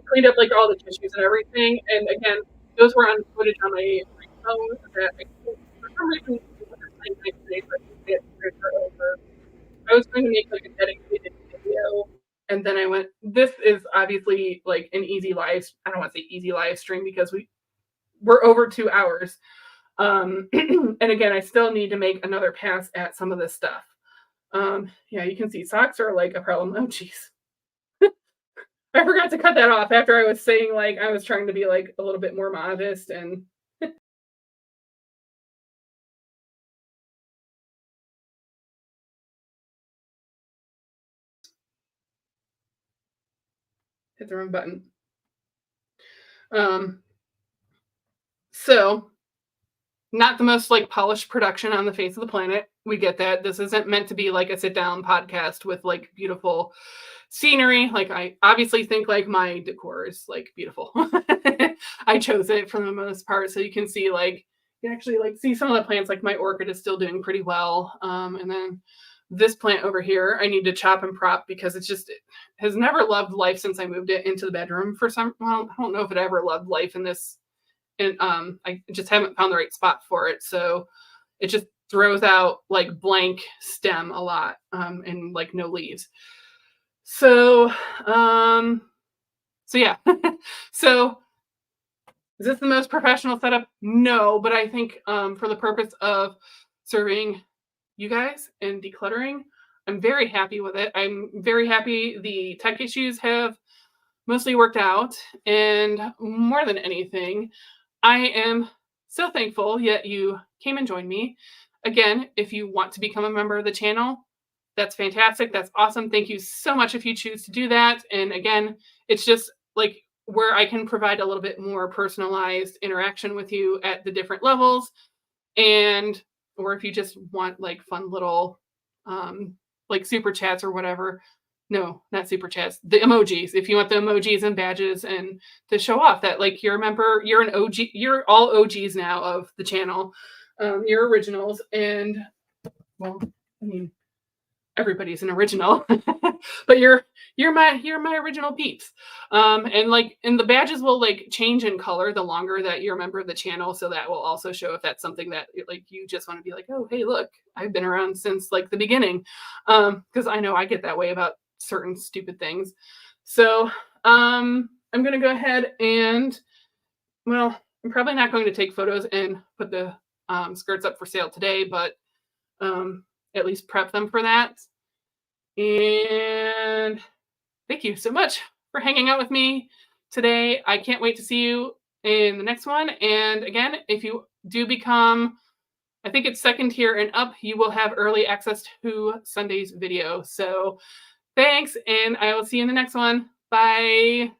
cleaned up like all the tissues and everything. And again, those were on footage on my phone that I, for some reason, I was going to make like a dedicated video, and then I went. This is obviously like an easy live. I don't want to say easy live stream because we're over 2 hours. And again, I still need to make another pass at some of this stuff. Yeah, you can see socks are like a problem. Oh, jeez. I forgot to cut that off after I was saying like I was trying to be like a little bit more modest and hit the wrong button. So not the most like polished production on the face of the planet. We get that. This isn't meant to be like a sit down podcast with like beautiful scenery. Like I obviously think like my decor is like beautiful. I chose it for the most part. So you can see like you can actually like see some of the plants, like my orchid is still doing pretty well. And then this plant over here, I need to chop and prop because it has never loved life since I moved it into the bedroom for some, well, I don't know if it ever loved life in this. And I just haven't found the right spot for it. So it just throws out like blank stem a lot and like no leaves. So, so yeah. So is this the most professional setup? No, but I think for the purpose of serving you guys and decluttering, I'm very happy with it. I'm very happy the tech issues have mostly worked out. And more than anything, I am so thankful yet you came and joined me. Again, if you want to become a member of the channel, that's fantastic. That's awesome. Thank you so much if you choose to do that. And again, it's just like where I can provide a little bit more personalized interaction with you at the different levels. And, or if you just want like fun little, like super chats or whatever. No, not super chats, the emojis. If you want the emojis and badges and to show off that like you're a member, you're an OG, you're all OGs now of the channel. You're originals. And well, I mean, everybody's an original, but you're my original peeps. And the badges will like change in color the longer that you're a member of the channel. So that will also show if that's something that like you just want to be like, oh, hey, look, I've been around since like the beginning. Because I know I get that way about certain stupid things. So I'm gonna go ahead and, well, I'm probably not going to take photos and put the skirts up for sale today, but at least prep them for that. And thank you so much for hanging out with me today. I can't wait to see you in the next one. And again, if you do become, I think it's second tier and up, you will have early access to Sunday's video. So thanks, and I will see you in the next one. Bye.